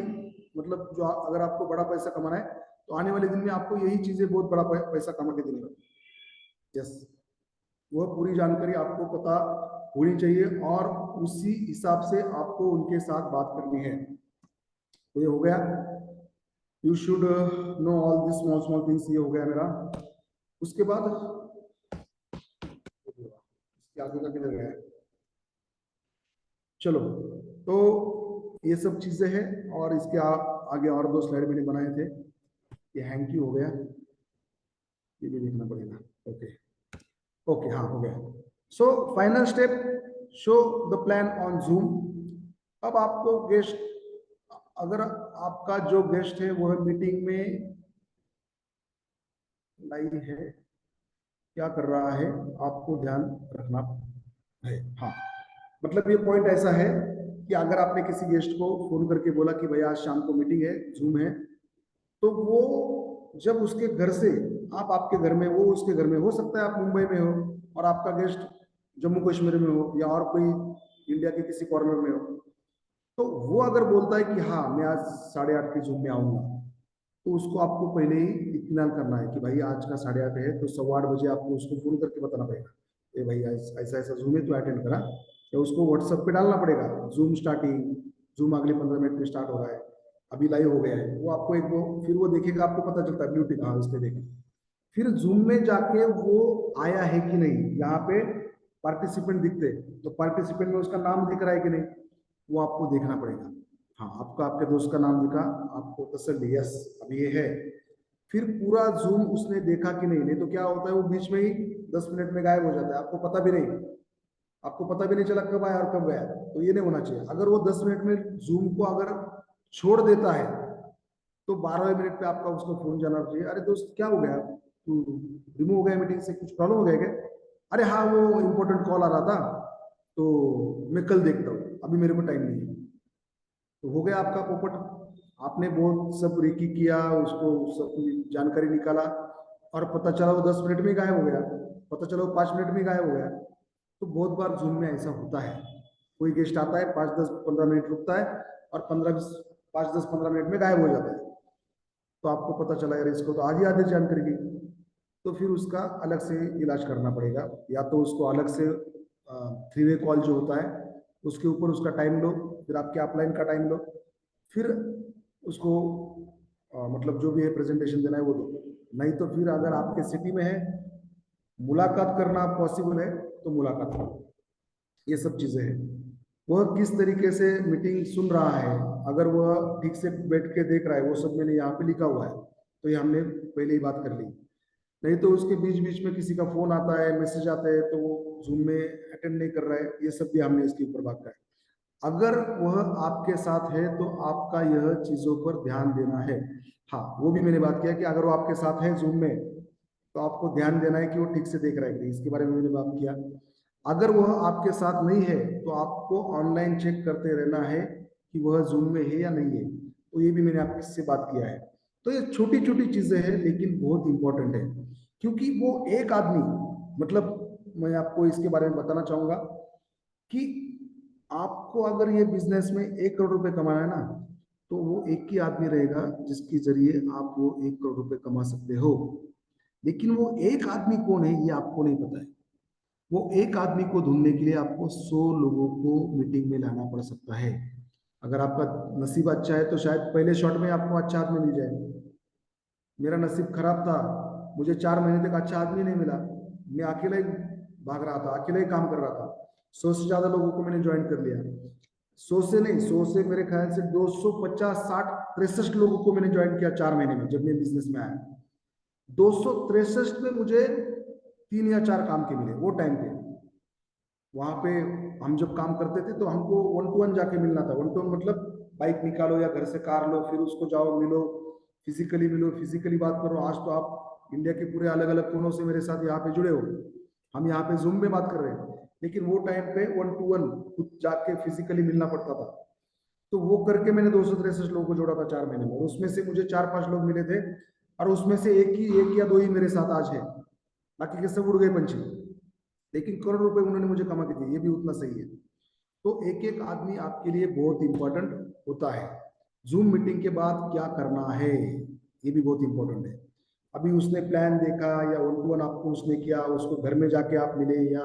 मतलब जो अगर आपको बड़ा पैसा कमाना है तो आने वाले दिन में आपको यही चीजें बहुत बड़ा पैसा कमा के देने वाली। यस, वह पूरी जानकारी आपको पता होनी चाहिए और उसी हिसाब से आपको उनके साथ बात करनी है। तो ये हो गया, you should know all this small small things, ये हो गया मेरा। उसके बाद इसके आगे का किधर गया? चलो, तो ये सब चीजें हैं, और इसके आगे और 2 स्लाइड मैंने बनाए थे। ये हैंग क्यों हो गया, ये भी देखना पड़ेगा। ओके ओके, हाँ हो गया। So final step, show the plan on zoom. अब आपको गेस्ट, अगर आपका जो गेस्ट है वो है मीटिंग में लाई है, क्या कर रहा है, आपको ध्यान रखना है। हाँ, मतलब ये पॉइंट ऐसा है कि अगर आपने किसी गेस्ट को फोन करके बोला कि भैया आज शाम को मीटिंग है, जूम है, तो वो जब उसके घर से, आप आपके घर में, वो उसके घर में, हो सकता है आप मुंबई में हो और आपका गेस्ट जम्मू कश्मीर में हो या और कोई इंडिया के किसी कॉर्नर में हो, तो वो अगर बोलता है कि हाँ मैं आज 8:30 की जूम में आऊंगा, तो उसको आपको पहले ही इत्मीनान करना है कि भाई आज का 8:30 है, तो 8:15 बजे आपको उसको फोन करके बताना पड़ेगा, ए भाई ऐसा ऐसा जूम है, तो अटेंड करा, या उसको व्हाट्सएप पे डालना पड़ेगा जूम स्टार्टिंग, जूम अगले 15 मिनट में स्टार्ट हो रहा है, अभी लाइव हो गया है, वो आपको एक वो फिर वो देखेगा, आपको पता चलता है ब्लू टिक, हाँ इस पे देखें, फिर जूम में जाके वो आया है कि नहीं, यहाँ पे पार्टिसिपेंट दिखते, तो पार्टिसिपेंट में उसका नाम दिख रहा है कि नहीं, वो आपको देखना पड़ेगा। हाँ, आपका आपके दोस्त का नाम दिखा, आपको तसल्ली, यस अब ये है, फिर पूरा जूम उसने देखा कि नहीं, नहीं तो क्या होता है वो बीच में ही 10 मिनट में गायब हो जाता है, आपको पता भी नहीं, आपको पता भी नहीं चला कब आया और कब गया, तो ये नहीं होना चाहिए। अगर वो 10 मिनट में जूम को अगर छोड़ देता है, तो 12वें मिनट पे आपका उसको फोन जाना चाहिए, अरे दोस्त क्या हो गया, तू रिमूव हो गया मीटिंग से, कुछ प्रॉब्लम हो गया क्या, अरे हाँ वो इम्पोर्टेंट कॉल आ रहा था, तो मैं कल देखता हूँ, अभी मेरे को टाइम नहीं है, तो हो गया आपका पोपट, आपने बहुत सब रेकी किया, उसको सब जानकारी निकाला, और पता चला वो 10 मिनट में गायब हो गया, पता चला वो 5 मिनट में गायब हो गया। तो बहुत बार जूम में ऐसा होता है, कोई गेस्ट आता है, 5 10 15 मिनट रुकता है, और 5 10 15 मिनट में गायब हो जाता है, तो आपको पता चला यार इसको तो आधी आधी जानकारी गई, तो फिर उसका अलग से इलाज करना पड़ेगा, या तो उसको अलग से 3 वे कॉल जो होता है उसके ऊपर उसका टाइम लो, फिर आपके अपलाइन का टाइम लो, फिर उसको मतलब जो भी है प्रेजेंटेशन देना है वो दो, नहीं तो फिर अगर आपके सिटी में है, मुलाकात करना पॉसिबल है, तो मुलाकात करो, ये सब चीजें हैं। वह किस तरीके से मीटिंग सुन रहा है, अगर वह ठीक से बैठ के देख रहा है, वो सब मैंने यहाँ पे लिखा हुआ है, तो ये हमने पहले ही बात कर ली, नहीं तो उसके बीच बीच में किसी का फोन आता है, मैसेज आता है, तो वो जूम में अटेंड नहीं कर रहा है, ये सब भी हमने इसके ऊपर बात करी। अगर वह आपके साथ है तो आपका यह चीजों पर ध्यान देना है। हाँ, वो भी मैंने बात किया कि अगर वो आपके साथ है जूम में, तो आपको ध्यान देना है कि वो ठीक से देख रहा है कि नहीं, इसके बारे में मैंने बात किया। अगर वह आपके साथ नहीं है, तो आपको ऑनलाइन चेक करते रहना है कि वह जूम में है या नहीं है, तो ये भी मैंने आपसे बात किया है। तो ये छोटी छोटी चीजें हैं, लेकिन बहुत इंपॉर्टेंट है, क्योंकि वो एक आदमी, मतलब मैं आपको इसके बारे में बताना चाहूंगा कि आपको अगर ये बिजनेस में 1 करोड़ रुपए कमाना है ना, तो वो एक ही आदमी रहेगा जिसके जरिए आप वो 1 करोड़ रुपए कमा सकते हो, लेकिन वो एक आदमी कौन है ये आपको नहीं पता है। वो एक आदमी को ढूंढने के लिए आपको 100 लोगों को मीटिंग में लाना पड़ सकता है। अगर आपका नसीब अच्छा है तो शायद पहले शॉट में आपको अच्छा आदमी मिल जाए, मेरा नसीब खराब था, मुझे 4 महीने तक अच्छा आदमी नहीं मिला, मैं अकेला ही भाग रहा था, अकेला ही काम कर रहा था, 100 से ज्यादा लोगों को मैंने ज्वाइन कर लिया, 100 से नहीं, 100 से मेरे ख्याल से 250 60 63 लोगों को मैंने ज्वाइन किया 4 महीने में, जब मैं बिजनेस में आया 263 में मुझे 3 या 4 काम के मिले वो टाइम पे। वहां पे हम जब काम करते थे तो हमको 1 to 1 जाके मिलना था, 1 to 1 मतलब बाइक निकालो या घर से कार लो, फिर उसको जाओ मिलो, फिजिकली मिलो, फिजिकली बात करो। आज तो आप इंडिया के पूरे अलग अलग कोनों से मेरे साथ यहाँ पे जुड़े हो, हम यहाँ पे जूम में बात कर रहे हैं, लेकिन वो टाइम पे 1 to 1 खुद जाके फिजिकली मिलना पड़ता था। तो वो करके मैंने 263 लोगों को जोड़ा था 4 महीने में, उसमें से मुझे 4 5 लोग मिले थे, और उसमें से एक या दो ही मेरे साथ आज है, बाकी के सब उड़ गए पंछी, लेकिन करोड़ रुपए उन्होंने मुझे कमा के दिए, ये भी उतना सही है। तो एक एक आदमी आपके लिए बहुत इंपॉर्टेंट होता है। जूम मीटिंग के बाद क्या करना है, ये भी बहुत इंपॉर्टेंट है। अभी उसने प्लान देखा या 1 to 1 आपको उसने किया, उसको घर में जाके आप मिले या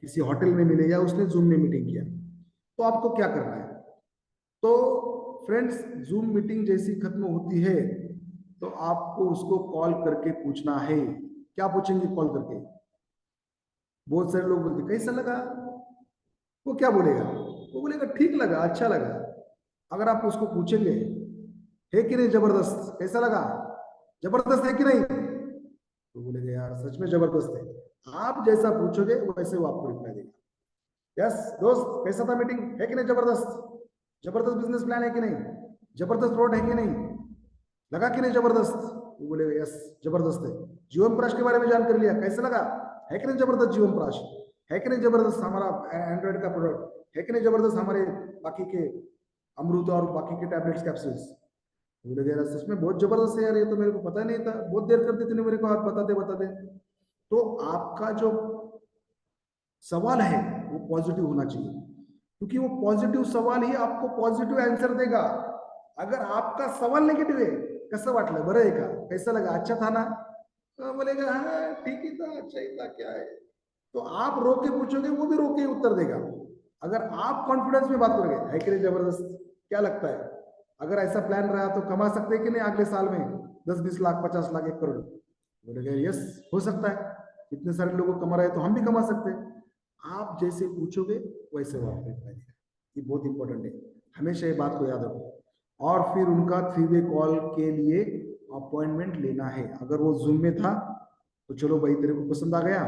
किसी होटल में मिले या उसने जूम में मीटिंग किया, तो आपको क्या करना है। तो फ्रेंड्स, जूम मीटिंग जैसी खत्म होती है तो आपको उसको कॉल करके पूछना है। क्या पूछेंगे कॉल करके, बहुत सारे लोग बोलते कैसा लगा, वो क्या बोलेगा, वो बोलेगा ठीक लगा, अच्छा लगा। अगर आप उसको पूछेंगे है कि नहीं जबरदस्त, कैसा लगा, जबरदस्त है कि नहीं, तो बोलेगा यार सच में जबरदस्त है। आप जैसा पूछोगे वैसे वो आपको रिप्लाई देगा, यस दोस्त कैसा था मीटिंग, है कि नहीं जबरदस्त, जबरदस्त बिजनेस प्लान है कि नहीं, जबरदस्त रोड है कि नहीं, लगा कि नहीं जबरदस्त, वो बोलेगा यस, जबरदस्त है। जीवन प्रकाश के बारे में जानकारी लिया, कैसे लगा, है कि नहीं जबरदस्त जीवन प्रकाश, है कि नहीं जबरदस्त हमारा एंड्रॉइड का प्रोडक्ट, है कि नहीं जबरदस्त हमारे बाकी के अमृत और बाकी के टैबलेट्स कैप्सूल्स। बोले यार सच में बहुत जबरदस्त है यार, ये तो मेरे को पता नहीं था, बहुत देर कर दी तूने मेरे को, आप बताते बताते। तो आपका जो सवाल है वो पॉजिटिव होना चाहिए, क्योंकि वो पॉजिटिव सवाल ही आपको पॉजिटिव आंसर देगा। अगर आपका सवाल नेगेटिव है, कसं वाटलं, बरं आहे का, कैसा लगा, अच्छा था ना, तो बोलेगा हाँ ठीक ही था, अच्छा ही था, क्या है। तो आप रोक के पूछोगे, वो भी रोक के उत्तर देगा। अगर आप कॉन्फिडेंस में बात करोगे, है कि नहीं जबरदस्त, क्या लगता है, अगर ऐसा प्लान रहा तो कमा सकते हैं कि नहीं अगले साल में 10-20 लाख, 50 लाख, 1 करोड़। बोलेगा यस, हो सकता है, इतने सारे लोग कमा रहे हैं तो हम भी कमा सकते हैं। आप जैसे पूछोगे वैसे वो आपको रिप्लाई देगा। ये बहुत इंपॉर्टेंट है, हमेशा ये बात को याद रखो। और फिर उनका 3 वे कॉल के लिए अपॉइंटमेंट लेना है। अगर वो जूम में था तो चलो भाई तेरे को पसंद आ गया,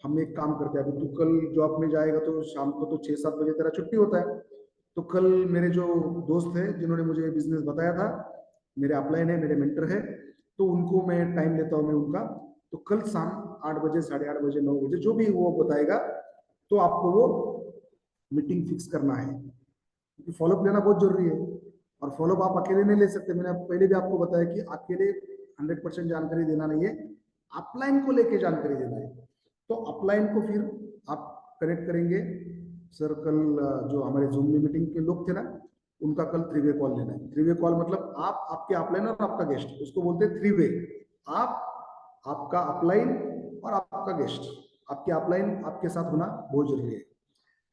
हम एक काम करते हैं, अभी तू कल जॉब में जाएगा तो शाम को तो 6-7 बजे तेरा छुट्टी होता है, तो कल मेरे जो दोस्त है जिन्होंने मुझे बिजनेस बताया था, मेरे अपलाइन है, मेरे मेंटर है, तो उनको मैं टाइम लेता हूँ मैं उनका, तो कल शाम 8 बजे, 8:30 बजे, 9 बजे, जो भी वो बताएगा, तो आपको वो मीटिंग फिक्स करना है, क्योंकि फॉलोअप लेना बहुत जरूरी है। और फॉलोअप आप अकेले नहीं ले सकते, मैंने पहले भी आपको बताया कि अकेले 100% जानकारी देना नहीं है, अपलाइन को लेके जानकारी देना है। तो अपलाइन को फिर आप कनेक्ट करेंगे। सर कल जो हमारे जूम में मीटिंग के लोग थे ना, उनका कल 3 वे कॉल लेना है। 3 वे कॉल मतलब आप, आपके अपलाइन और आपका गेस्ट, उसको बोलते हैं 3 वे। आप, आपका अपलाइन और आपका गेस्ट, आपके अपलाइन आपके साथ होना बहुत जरूरी है।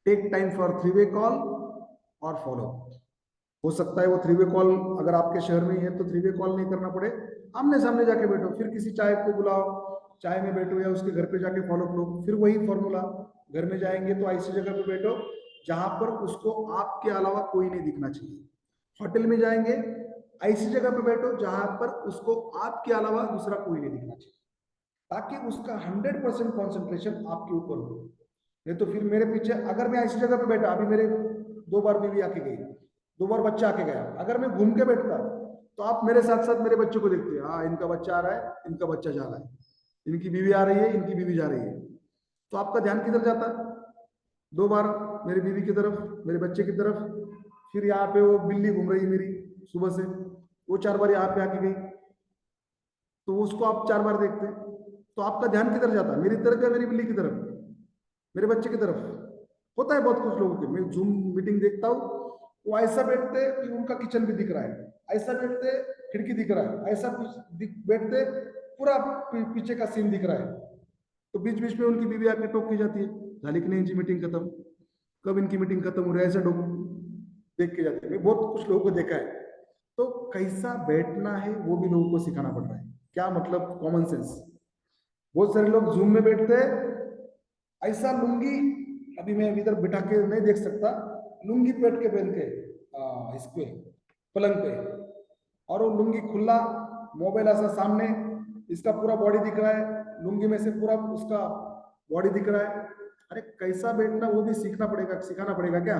Take time for 3 way call और फॉलो। हो सकता है वो 3 वे कॉल अगर आपके शहर में ही है तो 3 वे कॉल नहीं करना पड़े, आमने सामने जाके बैठो, फिर किसी चाय को बुलाओ, चाय में बैठो, या उसके घर पे जाके फॉलो करो। फिर वही फॉर्मूला, घर में जाएंगे तो ऐसी जगह पे बैठो जहां पर उसको आपके अलावा कोई नहीं दिखना चाहिए। होटल में जाएंगे, ऐसी जगह पे बैठो जहां पर उसको आपके अलावा दूसरा कोई नहीं दिखना चाहिए, ताकि उसका 100% कॉन्सेंट्रेशन आपके ऊपर हो। नहीं तो फिर मेरे पीछे, अगर मैं ऐसी जगह पे बैठा, अभी मेरे 2 बार बीवी आके गई, 2 बार बच्चा आके गया, अगर मैं घूम के बैठता तो आप मेरे साथ साथ मेरे बच्चों को देखते हैं, हाँ इनका बच्चा आ रहा है, इनका बच्चा जा रहा है, इनकी बीवी आ रही है, इनकी बीवी जा रही है, तो आपका ध्यान किधर जाता। 2 बार मेरी बीवी की तरफ, मेरे बच्चे की तरफ, फिर यहाँ पे वो बिल्ली घूम रही है मेरी सुबह से, वो 4 बार यहाँ पे आके गई, तो उसको आप 4 बार देखते, तो आपका ध्यान किधर जाता, मेरी तरफ या मेरी बिल्ली की तरफ, मेरे बच्चे की तरफ। होता है बहुत कुछ लोगों के, मैं जूम मीटिंग देखता हूँ, वो ऐसा बैठते कि उनका किचन भी दिख रहा है, ऐसा बैठते खिड़की दिख रहा है, ऐसा बैठते पूरा पीछे का सीन दिख रहा है, तो बीच बीच में उनकी बीवी आके टोक की जाती है, झाली कि नहीं इनकी मीटिंग खत्म, कब इनकी मीटिंग खत्म हो रही है, ऐसा डोक देख के जाती है। मैं बहुत कुछ लोगों को देखा है। तो कैसा बैठना है वो भी लोगों को सिखाना पड़ रहा है, क्या मतलब कॉमन सेंस। बहुत सारे लोग जूम में बैठते हैं, ऐसा लुंगी, अभी मैं इधर बिठा के नहीं देख सकता, लुंगी पेट के पहन के इस पे पलंग पे, और वो लुंगी खुला, मोबाइल ऐसा सामने, इसका पूरा बॉडी दिख रहा है, लुंगी में से पूरा उसका बॉडी दिख रहा है। अरे कैसा बैठना वो भी सीखना पड़ेगा, सिखाना पड़ेगा क्या।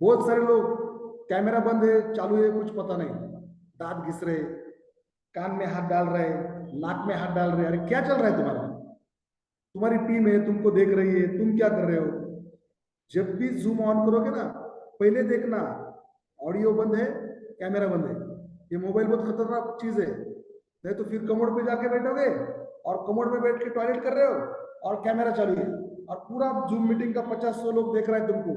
बहुत सारे लोग कैमरा बंद है, चालू है, कुछ पता नहीं, दांत घिस रहे, कान में हाथ डाल रहे, नाक में हाथ डाल रहे, अरे क्या चल रहा है तुम्हारा, तुम्हारी टीम है तुमको देख रही है, तुम क्या कर रहे हो। जब भी जूम ऑन करोगे ना, पहले देखना ऑडियो बंद है, कैमरा बंद है। ये मोबाइल बहुत खतरनाक चीज है, नहीं तो फिर कमोड पे जाके बैठोगे और कमोड में बैठ के टॉयलेट कर रहे हो और कैमरा चालू है, और पूरा जूम मीटिंग का 50-100 लोग देख रहा है तुमको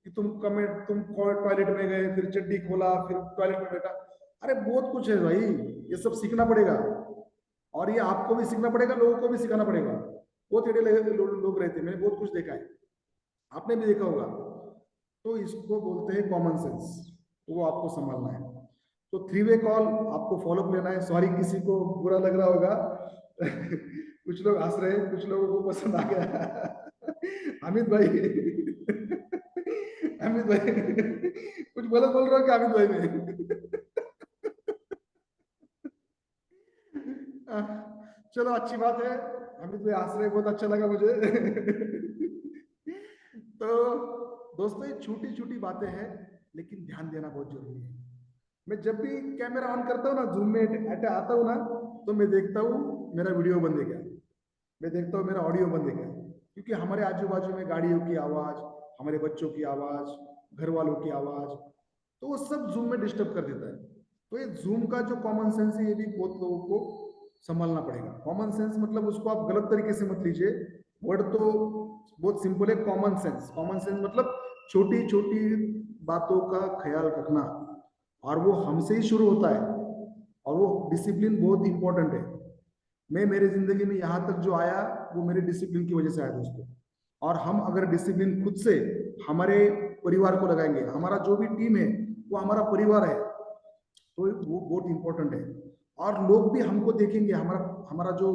कि तुम टॉयलेट में गए, फिर चड्डी खोला, फिर टॉयलेट में बैठा। अरे बहुत कुछ है भाई, ये सब सीखना पड़ेगा, और ये आपको भी सीखना पड़ेगा, लोगों को भी सिखाना पड़ेगा। बहुत टेढ़े लोग रहते हैं, मैंने बहुत कुछ देखा है, आपने भी देखा होगा। तो इसको बोलते हैं कॉमन सेंस, तो वो आपको संभालना है। तो 3 वे कॉल आपको फॉलोअप लेना है। सॉरी किसी को बुरा लग रहा होगा कुछ लोग हंस रहे हैं, कुछ लोगों को पसंद आ गया अमित भाई अमित भाई कुछ गलत बोल रहा हो क्या अमित भाई में चलो अच्छी बात है, अमित भाई हंस रहे, बहुत अच्छा लगा मुझे तो दोस्तों ये छोटी छोटी बातें हैं, लेकिन ध्यान देना बहुत जरूरी है। मैं जब भी कैमरा ऑन करता हूँ ना, जूम में आता हूँ ना, तो मैं देखता हूँ मेरा वीडियो बंद है क्या, मैं देखता हूँ मेरा ऑडियो बंद है क्या, क्योंकि हमारे आजू बाजू में गाड़ियों की आवाज, हमारे बच्चों की आवाज, घर वालों की आवाज, तो वो सब जूम में डिस्टर्ब कर देता है। तो ये जूम का जो कॉमन सेंस है, ये भी बहुत लोगों को संभालना पड़ेगा। कॉमन सेंस मतलब उसको आप गलत तरीके से मत लीजिए, वर्ड तो बहुत सिंपल है, कॉमन सेंस। कॉमन सेंस मतलब छोटी छोटी बातों का ख्याल रखना, और वो हमसे ही शुरू होता है, और वो डिसिप्लिन बहुत इंपॉर्टेंट है। मैं मेरे जिंदगी में यहाँ तक जो आया, वो मेरे डिसिप्लिन की वजह से आया दोस्तों। और हम अगर डिसिप्लिन खुद से हमारे परिवार को लगाएंगे, हमारा जो भी टीम है वो हमारा परिवार है, तो वो बहुत इंपॉर्टेंट है। और लोग भी हमको देखेंगे, हमारा हमारा जो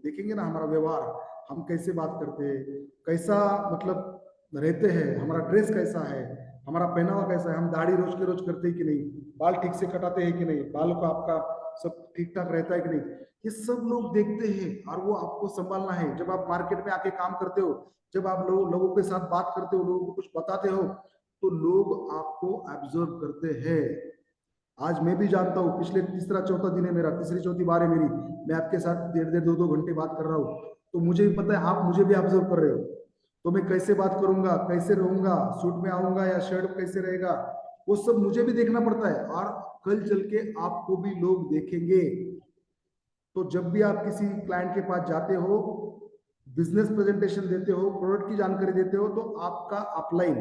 देखेंगे ना, हमारा व्यवहार, हम कैसे बात करते हैं, कैसा मतलब रहते हैं, हमारा ड्रेस कैसा है, हमारा पहनावा कैसा है, हम दाढ़ी रोज के रोज करते हैं कि नहीं, बाल ठीक से कटाते हैं कि नहीं, बाल को आपका सब ठीक ठाक रहता है कि नहीं, ये सब लोग देखते हैं। और वो आपको संभालना है। जब आप मार्केट में आके काम करते हो, जब आप लोगों के साथ बात करते हो, लोगों को कुछ बताते हो, तो लोग आपको ऑब्जर्व करते हैं। आज मैं भी जानता हूँ, पिछले तीसरा चौथा दिन है मेरा, तीसरी चौथी बार है मेरी, मैं आपके साथ 1.5 2 घंटे बात कर रहा हूँ, तो मुझे भी पता है आप मुझे भी ऑब्जर्व कर रहे हो। तो मैं कैसे बात करूंगा, कैसे रहूंगा, सूट में आऊंगा या शर्ट कैसे रहेगा, वो सब मुझे भी देखना पड़ता है। और कल चल के आपको भी लोग देखेंगे। तो जब भी आप किसी क्लाइंट के पास जाते हो, बिजनेस प्रेजेंटेशन देते हो, प्रोडक्ट की जानकारी देते हो, तो आपका अपलाइन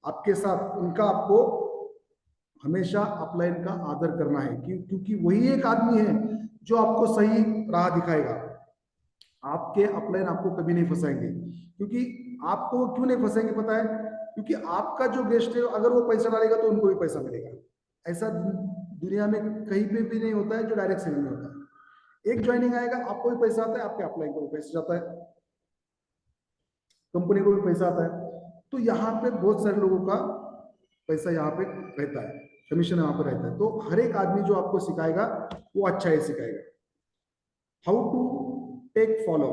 आपके साथ, उनका आपको हमेशा अपलाइन का आदर करना है, क्योंकि वही एक आदमी है जो आपको सही राह दिखाएगा। आपके अपलाइन आपको कभी नहीं फंसाएंगे। क्योंकि आपको क्यों नहीं फंसाएंगे पता है? क्योंकि आपका जो गेस्ट है, अगर वो पैसा डालेगा तो उनको भी पैसा मिलेगा। ऐसा दुनिया में कहीं पे भी नहीं होता है जो डायरेक्ट सेलिंग में होता है। एक ज्वाइनिंग आएगा, आपको भी पैसा आता है, आपके अपलाइन को भी पैसा जाता है, कंपनी को भी पैसा आता है। तो यहाँ पे बहुत सारे लोगों का पैसा यहाँ पे रहता है, कमीशन यहाँ पे रहता है। तो हर एक आदमी जो आपको सिखाएगा वो अच्छा ही सिखाएगा। हाउ टू टेक फॉलो,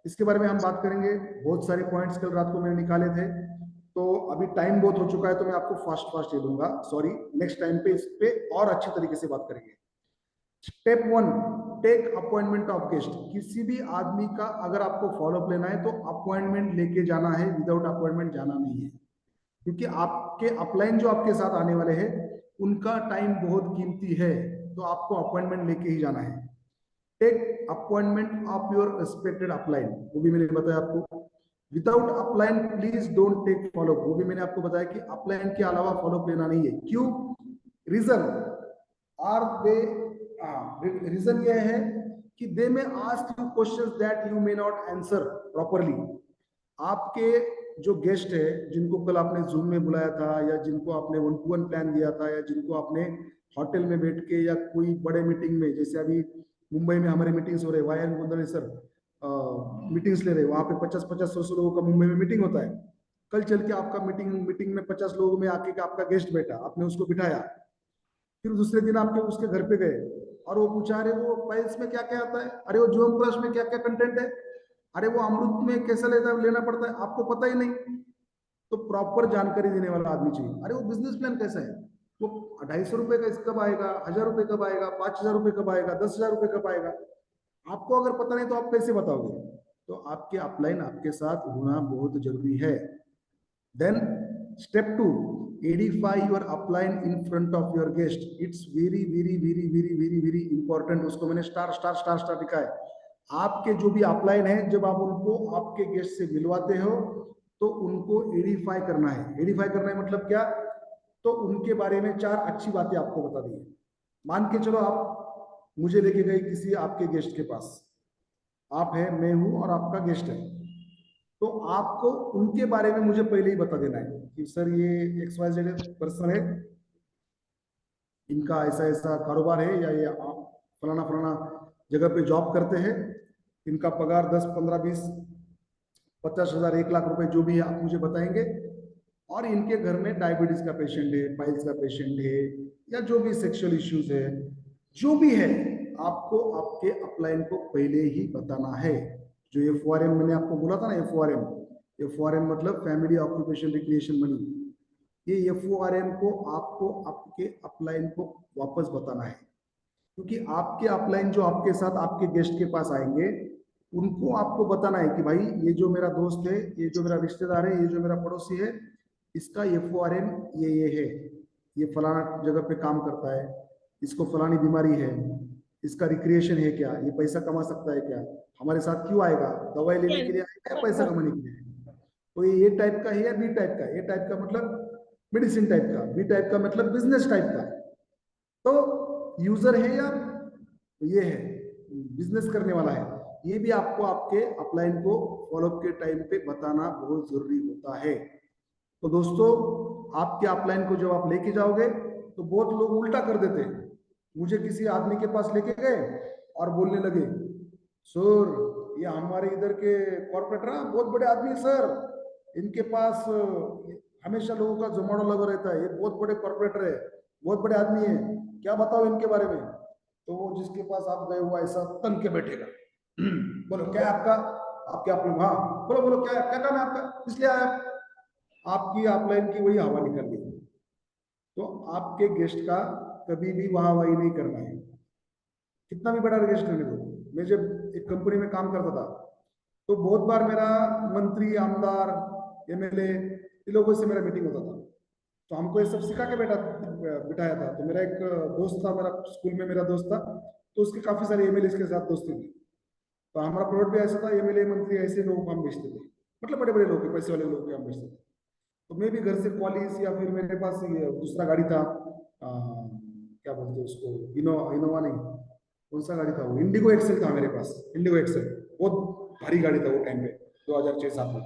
इसके बारे में हम बात करेंगे। बहुत सारे पॉइंट्स कल रात को मैंने निकाले थे, तो अभी टाइम बहुत हो चुका है, तो मैं आपको फास्ट फास्ट दे दूंगा, सॉरी। नेक्स्ट टाइम पे इस पे और अच्छी तरीके से बात करेंगे। Step 1, take appointment of guest. किसी भी आदमी का अगर आपको फॉलोअप लेना है तो अपॉइंटमेंट लेके जाना है, विदाउट अपॉइंटमेंट जाना नहीं है। क्योंकि आपके अपलाइन जो आपके साथ आने वाले हैं, उनका टाइम बहुत कीमती है, तो आपको अपॉइंटमेंट लेके ही जाना है। Take appointment of your respected upline, वो भी मैंने बताया आपको। Without upline please don't take follow up, वो भी मैंने आपको बताया कि अपलाइन के अलावा फॉलोअप लेना नहीं है। क्यों? रीजन आर दे, रीजन ये है कि दे में ask you questions that you may not answer properly. आपके जो गेस्ट है, जिनको कल आपने जूम में बुलाया था, या जिनको आपने 1-to-1 प्लान दिया था, या जिनको आपने होटल में बैठ के या कोई बड़े मीटिंग में, जैसे अभी मुंबई में हमारे मीटिंग्स हो रहे, Y N Gondle sir meetings ले रहे, वहां पे 50-50-100 लोगों का मुंबई में मीटिंग होता है। कल चल के आपका मीटिंग में 50 लोगों में आके आपका गेस्ट बैठा, आपने उसको बिठाया, फिर दूसरे दिन आपके उसके घर पे गए और वो पूछा, अरे वो पाइल्स में क्या क्या आता है, अरे वो जोम प्लस में क्या क्या कंटेंट है, अरे वो अमृत में कैसा लेना पड़ता है, आपको पता ही नहीं। तो प्रॉपर जानकारी देने वाला आदमी चाहिए। अरे वो बिजनेस प्लान कैसा है, वो 250 रुपए का कब आएगा, 1000 रुपए कब आएगा, 5000 रुपए कब आएगा, 10,000 रुपए कब आएगा, आपको अगर पता नहीं तो आप कैसे बताओगे? तो आपके अपलाइन आपके साथ होना बहुत जरूरी है। Then step 2, edify your upline in front of your guest. It's very important। उसको मैंने स्टार लिखा है। आपके जो भी अपलाइन है, जब आप उनको आपके गेस्ट से मिलवाते हो, तो उनको एडिफाई करना है। एडिफाई करना है मतलब क्या? तो उनके बारे में 4 अच्छी बातें आपको बता दी। मान के चलो आप मुझे लेके गए किसी आपके गेस्ट के पास, आप है, मैं हूं और आपका गेस्ट है, तो आपको उनके बारे में मुझे पहले ही बता देना है कि सर ये XYZ पर्सन है, इनका ऐसा ऐसा कारोबार है, या ये फलाना फलाना जगह पे जॉब करते हैं, इनका पगार 10, 15, 20, 50,000, 1,00,000 रुपए जो भी है आप मुझे बताएंगे, और इनके घर में डायबिटीज का पेशेंट है, पाइल्स का पेशेंट है, या जो भी सेक्सुअल इश्यूज है, जो भी है, आपको आपके अपलाइन को पहले ही बताना है। जो FORM मैंने आपको बोला था ना, FORM मतलब फैमिली ऑक्यूपेशन रिक्रिएशन मनी, ये FORM को आपको आपके अपलाइन को वापस बताना है, क्योंकि आपके अपलाइन जो आपके साथ आपके गेस्ट के पास आएंगे उनको आपको बताना है कि भाई ये जो मेरा दोस्त है, ये जो मेरा रिश्तेदार है, ये जो मेरा पड़ोसी है, इसका FORM ये है, ये फलाना जगह पे काम करता है, इसको फलानी बीमारी है, इसका रिक्रिएशन है क्या, ये पैसा कमा सकता है क्या, हमारे साथ क्यों आएगा, दवाई लेने के लिए आएगा या पैसा कमाने के लिए आएगा। तो ये टाइप का है या बी टाइप का, ए टाइप का मतलब मेडिसिन टाइप का, बी टाइप का मतलब बिजनेस टाइप का। तो यूजर है या ये है बिजनेस करने वाला है, ये भी आपको आपके अपलाइन को फॉलोअप के टाइम पे बताना बहुत जरूरी होता है। तो दोस्तों, आपके अपलाइन को जब आप लेके जाओगे तो बहुत लोग उल्टा कर देते हैं। मुझे किसी आदमी के पास लेके गए और बोलने लगे, सर ये हमारे इधर के कॉर्पोरेटर बहुत बड़े आदमी है सर, इनके पास हमेशा लोगों का जोमाड़ो लगा रहता है, ये बहुत बड़े कॉर्पोरेटर है, बहुत बड़े आदमी है, क्या बताओ इनके बारे में। तो वो जिसके पास आप गए हुआ ऐसा तन के बैठेगा, बोलो क्या है आपका, आपके आप लोग, हाँ बोलो बोलो क्या क्या काम है आपका, इसलिए आया, आपकी अपलाइन की वही हवा निकल गई। तो आपके गेस्ट का कभी भी वाह वाही नहीं करना है, कितना भी बड़ा गेस्ट रहने दो। मैं जब एक कंपनी में काम करता था तो बहुत बार मेरा मंत्री, आमदार, MLA इन लोगों से मेरा मीटिंग होता था, तो हमको ये सब सिखा के बिठाया था। तो मेरा एक दोस्त था, मेरा स्कूल में मेरा दोस्त था, तो उसके काफी सारे MLA के साथ दोस्ती थी। तो हमारा प्रोडक्ट भी ऐसा था, MLA मंत्री ऐसे लोगों को हम बेचते थे, मतलब बड़े बड़े लोग, पैसे वाले लोग हम बेचते थे। तो मैं भी घर से क्वालिस या फिर मेरे पास ये दूसरा गाड़ी था, क्या बोलते हैं उसको, इनोवा नहीं, कौन सा गाड़ी था वो, इंडिगो एक्सेल था मेरे पास, इंडिगो एक्सेल, बहुत भारी गाड़ी था वो टाइम पे, 2006-7 में।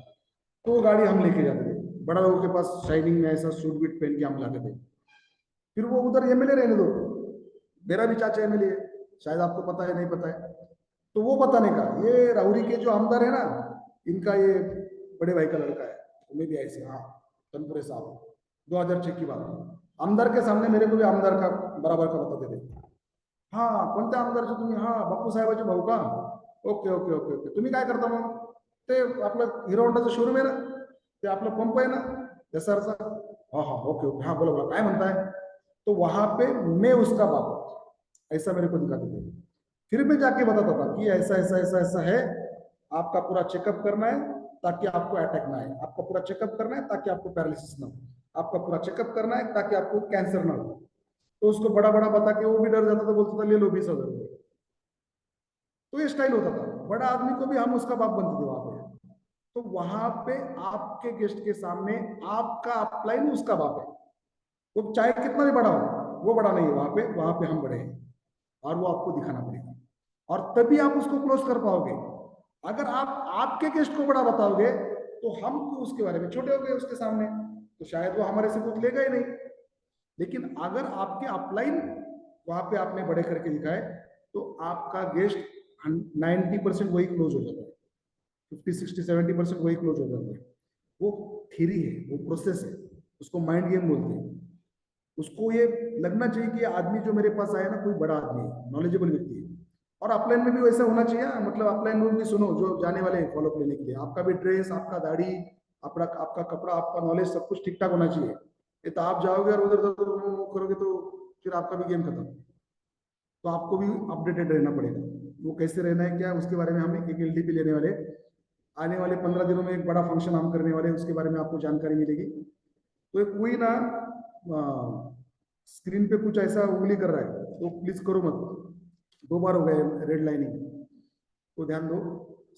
तो वो गाड़ी हम लेके जाते थे, बड़ा लोगों के पास शाइनिंग में ऐसा सूट बूट पहन के हम लाते थे। फिर वो उधर MLA रहने दो, मेरा भी चाचा MLA है, शायद आपको पता है नहीं पता है, तो वो बताने का, ये राहुरी के जो आमदार है ना, इनका ये बड़े भाई का लड़का है। तो मैं भी ऐसे, हाँ तनपुरे साहब, 2006 की बात, आमदार के सामने मेरे को भी आमदार का बराबर का बताते थे। हाँ कोणत्या आमदारचे तुम्ही, हाँ बापू साहेबाचे भाऊ का, ओके ओके ओके ओके, तुम्ही काय करता मग, ते आपलं हिरो होंडाचं शोरूम आहे ना, ते आपलं पंप आहे ना SRचा, हाँ हाँ ओके ओके, हाँ बोला बोला काय म्हणताय। तो वहां पे मैं उसका बाप ऐसा मेरे को दिखाते थे। फिर मैं जाके बताता था कि ऐसा ऐसा ऐसा ऐसा है, आपका पूरा चेकअप करना है ताकि आपको अटैक ना आए, आपका पूरा चेकअप करना है ताकि आपको पैरालिसिस ना हो, आपका पूरा चेकअप करना है ताकि आपको कैंसर ना हो। तो उसको बड़ा बड़ा बता के वो भी डर जाता था, बोलता था ले लो 20,000 रुपये। तो ये स्टाइल होता था, बड़ा आदमी को भी हम उसका बाप बनते थे वहां पे। तो वहां पे आपके गेस्ट के सामने आपका अपलाइन उसका बाप है, वो चाहे कितना भी बड़ा हो, वो बड़ा नहीं है वहां पे हम बड़े हैं, और वो आपको दिखाना पड़ेगा, और तभी आप उसको क्लोज कर पाओगे। अगर आप आपके गेस्ट को बड़ा बताओगे तो हम तो उसके बारे में छोटे हो गए उसके सामने, तो शायद वो हमारे से कुछ लेगा ही नहीं। लेकिन अगर आपके अपलाइन वहां पे आपने बड़े करके दिखाए तो आपका गेस्ट 90% वही क्लोज हो जाता है, 50, 60, 70% वही क्लोज हो जाता है। वो थ्योरी है, वो प्रोसेस है, उसको माइंड गेम बोलते हैं। उसको ये लगना चाहिए कि आदमी जो मेरे पास आया ना कोई बड़ा आदमी है, नॉलेजेबल व्यक्ति है। और अपलाइन में भी वैसा होना चाहिए, मतलब अपलाइन में भी सुनो जो जाने वाले हैं फॉलोअप लेने के लिए, आपका भी ड्रेस, आपका दाढ़ी, आपका आपका कपड़ा, आपका नॉलेज सब कुछ ठीक ठाक होना चाहिए। ये तो आप जाओगे और उधर करोगे तो फिर आपका भी गेम खत्म। तो आपको भी अपडेटेड रहना पड़ेगा, वो कैसे रहना है क्या, उसके बारे में हम एक LDP लेने वाले, आने वाले 15 दिनों में एक बड़ा फंक्शन हम करने वाले, उसके बारे में आपको जानकारी मिलेगी। तो कोई ना स्क्रीन पे कुछ ऐसा उंगली कर रहा है तो प्लीज करो मत, 2 बार हो गए रेड लाइनिंग, तो ध्यान दो,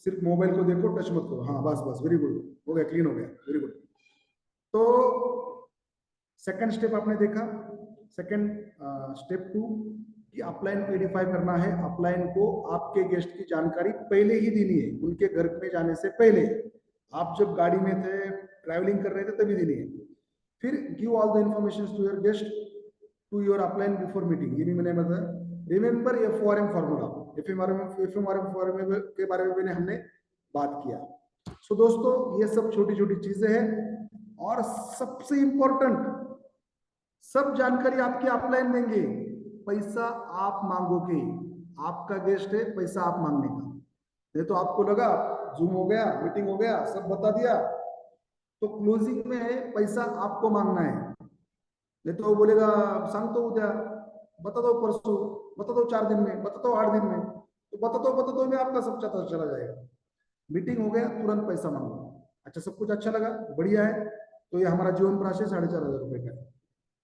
सिर्फ मोबाइल को देखो, टच मत करो। हाँ बस बस, वेरी गुड, हो गया, क्लीन हो गया, वेरी गुड। तो सेकंड स्टेप आपने देखा। सेकंड स्टेप 2 कि अपलाइन को आइडेंटिफाई करना है, अपलाइन को आपके गेस्ट की जानकारी पहले ही देनी है, उनके घर में जाने से पहले, आप जब गाड़ी में थे, ट्रैवलिंग कर रहे थे तभी देनी है। फिर give all the information to your guest, to your upline before meeting, ये भी मैंने बताया। Remember FORM formula, FORM formula के बारे में भी हमने बात किया। सो दोस्तों, ये सब छोटी छोटी चीजें हैं, और सबसे इंपॉर्टेंट, सब जानकारी आपके अपलाइन देंगे, पैसा आप मांगोगे, आपका गेस्ट है, पैसा आप मांगने का। नहीं तो आपको लगा जूम हो गया, मीटिंग हो गया, सब बता दिया, तो क्लोजिंग में पैसा आपको मांगना है, नहीं तो वो बोलेगा सांग तो उद्या, बता दो परसों, बता दो 4 दिन में, बता दो 8 दिन में, तो बता दो में आपका सब चला जाएगा। मीटिंग हो गया, तुरंत पैसा मांगो। अच्छा, सब कुछ अच्छा लगा, बढ़िया है, तो ये हमारा जीवन प्रकाश है 4,500 रुपए का।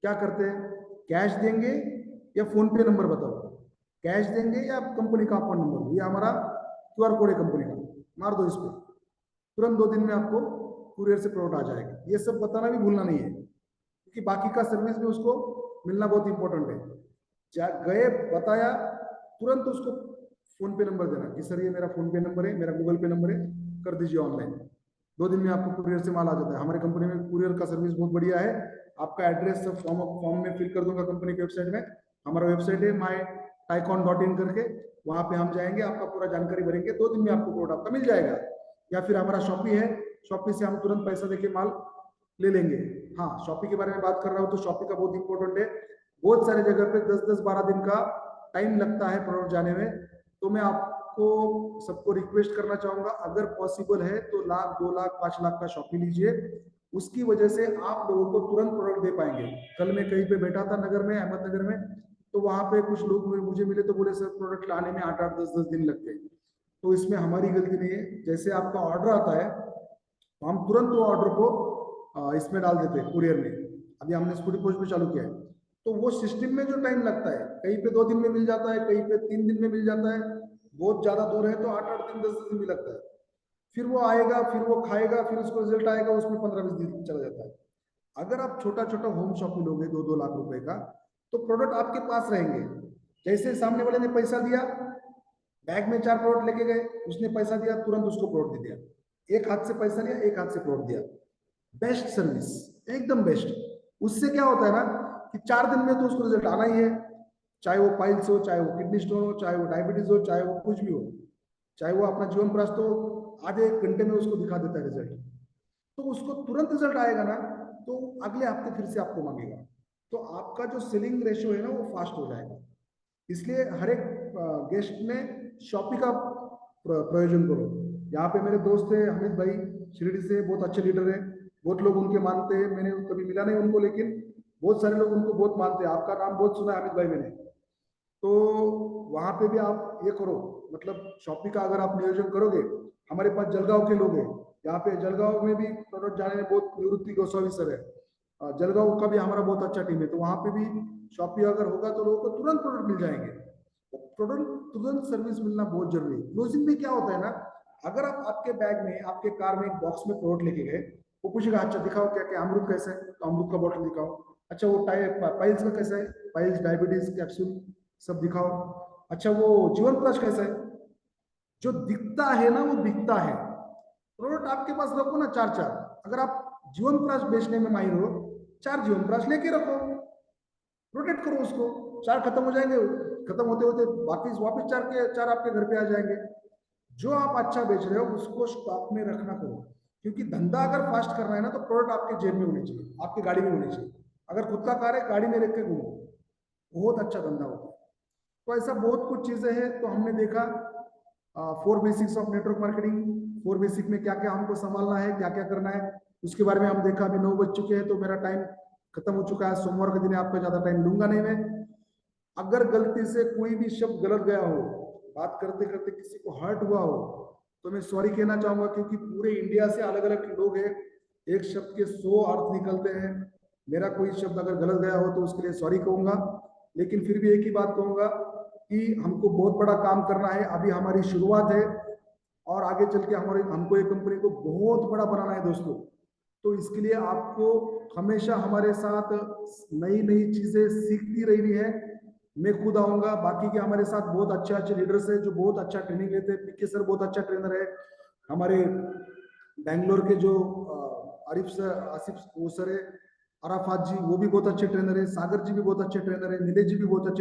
क्या करते हैं, कैश देंगे या फोन पे नंबर बताओ, कैश देंगे या कंपनी का अकाउंट नंबर, ये हमारा QR कोड है कंपनी का, मार दो इस पर, तुरंत 2 दिन में आपको कुरियर से प्रोडक्ट आ जाएगा। ये सब बताना भी भूलना नहीं है, क्योंकि बाकी का सर्विस भी उसको मिलना बहुत इंपॉर्टेंट है। गए, बताया, तुरंत उसको फोन पे नंबर देना कि सर ये मेरा फोन पे नंबर है, मेरा गूगल पे नंबर है, कर दीजिए ऑनलाइन। 2 दिन में आपको कुरियर से माल आ जाता है। हमारी कंपनी में कुरियर का सर्विस बहुत बढ़िया है। आपका एड्रेस सब फॉर्म में फिल कर दूंगा कंपनी की वेबसाइट में। हमारा वेबसाइट है mytycon.in करके, वहां पे हम जाएंगे, आपका पूरा जानकारी भरेंगे, 2 दिन में आपको प्रोडक्ट आपका मिल जाएगा। या फिर हमारा शॉपी है, शॉपी से हम तुरंत पैसा देके माल ले लेंगे। हाँ, शॉपी के बारे में बात कर रहा हूँ, तो शॉपी का बहुत इंपॉर्टेंट है। बहुत सारे जगह पे 10-10, 12 दिन का टाइम लगता है प्रोडक्ट जाने में। तो मैं आपको सबको रिक्वेस्ट करना चाहूंगा, अगर पॉसिबल है तो 1,00,000, 2,00,000, 5,00,000 का शॉपी लीजिए। उसकी वजह से आप लोगों को तुरंत प्रोडक्ट दे पाएंगे। कल मैं कहीं पे बैठा था नगर में, अहमदनगर में, तो वहां पे कुछ लोग मुझे मिले तो बोले सर प्रोडक्ट लाने में 8-8, 10-10 दिन लगते हैं। तो इसमें हमारी गलती नहीं है। जैसे आपका ऑर्डर आता है तो हम तुरंत वो ऑर्डर को इसमें डाल देते हैं कुरियर में। अभी हमने स्पीड पोस्ट भी चालू किया है। तो वो सिस्टम में जो टाइम लगता है, कहीं पे 2 दिन में मिल जाता है, कहीं पे 3 दिन में मिल जाता है, बहुत ज्यादा दूर है तो 8-8 दिन, 10-10 दिन भी लगता है। फिर वो आएगा, फिर वो खाएगा, फिर उसको रिजल्ट आएगा, उसमें 15-20 दिन चला जाता है। अगर आप छोटा छोटा होम शॉपिंग लोगे 2-2 लाख रुपए का, तो प्रोडक्ट आपके पास रहेंगे। जैसे सामने वाले ने पैसा दिया, बैग में 4 प्रोडक्ट लेके गए, उसने पैसा दिया, तुरंत उसको प्रोडक्ट दे दिया। एक हाथ से पैसा लिया, एक हाथ से प्रोडक्ट दिया। बेस्ट सर्विस, एकदम बेस्ट। उससे क्या होता है ना कि 4 दिन में तो उसको रिजल्ट आना ही है। चाहे वो पाइल्स हो, चाहे वो किडनी स्टोन हो, चाहे वो डायबिटीज हो, चाहे वो कुछ भी हो, चाहे वो अपना जीवन प्रस्त हो, आधे 1 घंटे में उसको दिखा देता है रिजल्ट। तो उसको तुरंत रिजल्ट आएगा ना, तो अगले हफ्ते फिर से आपको मांगेगा। तो आपका जो सेलिंग रेशियो है ना, वो फास्ट हो जाएगा। इसलिए हर एक गेस्ट में शॉपी का प्रयोजन करो। यहाँ पे मेरे दोस्त है हमीद भाई, शिरडी से, बहुत अच्छे लीडर है। बहुत लोग उनके मानते हैं, मैंने कभी मिला नहीं उनको, लेकिन बहुत सारे लोग उनको बहुत मानते हैं। आपका नाम बहुत सुना है हमीद भाई मैंने। तो वहां पे भी आप ये करो, मतलब शॉपी का अगर आप नियोजन करोगे। हमारे पास जलगांव के लोग हैं, यहाँ पे जलगांव में भी प्रोडक्ट जाने में बहुत, निवृत्ति गोस्वामी सर है, जलगांव का भी हमारा बहुत अच्छा टीम है। तो वहां पे भी शॉपी अगर होगा तो लोगों को तुरंत प्रोडक्ट मिल जाएंगे। प्रोडक्ट तुरंत सर्विस मिलना बहुत जरूरी है। क्लोजिंग में क्या होता है ना, अगर आप आपके बैग में, आपके कार में एक बॉक्स में प्रोडक्ट लेके गए, वो पूछेगा अच्छा दिखाओ क्या क्या, अमृत कैसा है, तो अमृत का बॉटल दिखाओ। अच्छा वो पाइल्स का कैसा है, पाइल्स डायबिटीज कैप्सूल सब दिखाओ। अच्छा वो जीवन प्लस कैसा है। जो दिखता है ना वो बिकता है। प्रोडक्ट आपके पास रखो ना 4-4। अगर आप जीवन प्लस बेचने में माहिर हो, 4 जीवन प्लस लेके रखो, रोटेट करो उसको। 4 खत्म हो जाएंगे, खत्म होते होते वापिस वापिस 4 के 4 आपके घर पे आ जाएंगे। जो आप अच्छा बेच रहे हो उसको स्टॉक में रखना करो, क्योंकि धंधा अगर फास्ट करना है ना, तो प्रोडक्ट आपके जेब में होने चाहिए, आपकी गाड़ी में होने चाहिए। अगर खुद का कार है, गाड़ी में रख के घूमो, बहुत अच्छा धंधा होता है। तो ऐसा बहुत कुछ चीजें हैं। तो हमने देखा 4 basics of network marketing, 4 basic में क्या क्या हमको संभालना है, क्या क्या करना है, उसके बारे में हम देखा। अभी 9 बज चुके हैं, तो मेरा टाइम खत्म हो चुका है। सोमवार के दिन आपका ज्यादा टाइम लूंगा नहीं मैं। अगर गलती से कोई भी शब्द गलत गया हो, बात करते करते किसी को हर्ट हुआ हो, तो मैं सॉरी कहना चाहूंगा, क्योंकि पूरे इंडिया से अलग अलग लोग हैं, एक शब्द के 100 अर्थ निकलते हैं। मेरा कोई शब्द अगर गलत गया हो तो उसके लिए सॉरी कहूंगा। लेकिन फिर भी एक ही बात कहूंगा कि हमको बहुत बड़ा काम करना है, अभी हमारी शुरुआत है, और आगे चल के हमारे हमको ये कंपनी को बहुत बड़ा बनाना है दोस्तों। तो इसके लिए आपको हमेशा हमारे साथ नई नई चीजें सीखती रहनी है। मैं खुद आऊंगा, बाकी के हमारे साथ बहुत अच्छे अच्छे लीडर्स है जो बहुत अच्छा ट्रेनिंग लेते हैं। पीके सर बहुत अच्छा ट्रेनर है। हमारे बैंगलोर के जो आरिफ सर, आसिफ वो सर है, अराफात जी, वो भी बहुत अच्छे ट्रेनर है। सागर जी भी बहुत अच्छे ट्रेनर है। नीलेश जी भी बहुत अच्छे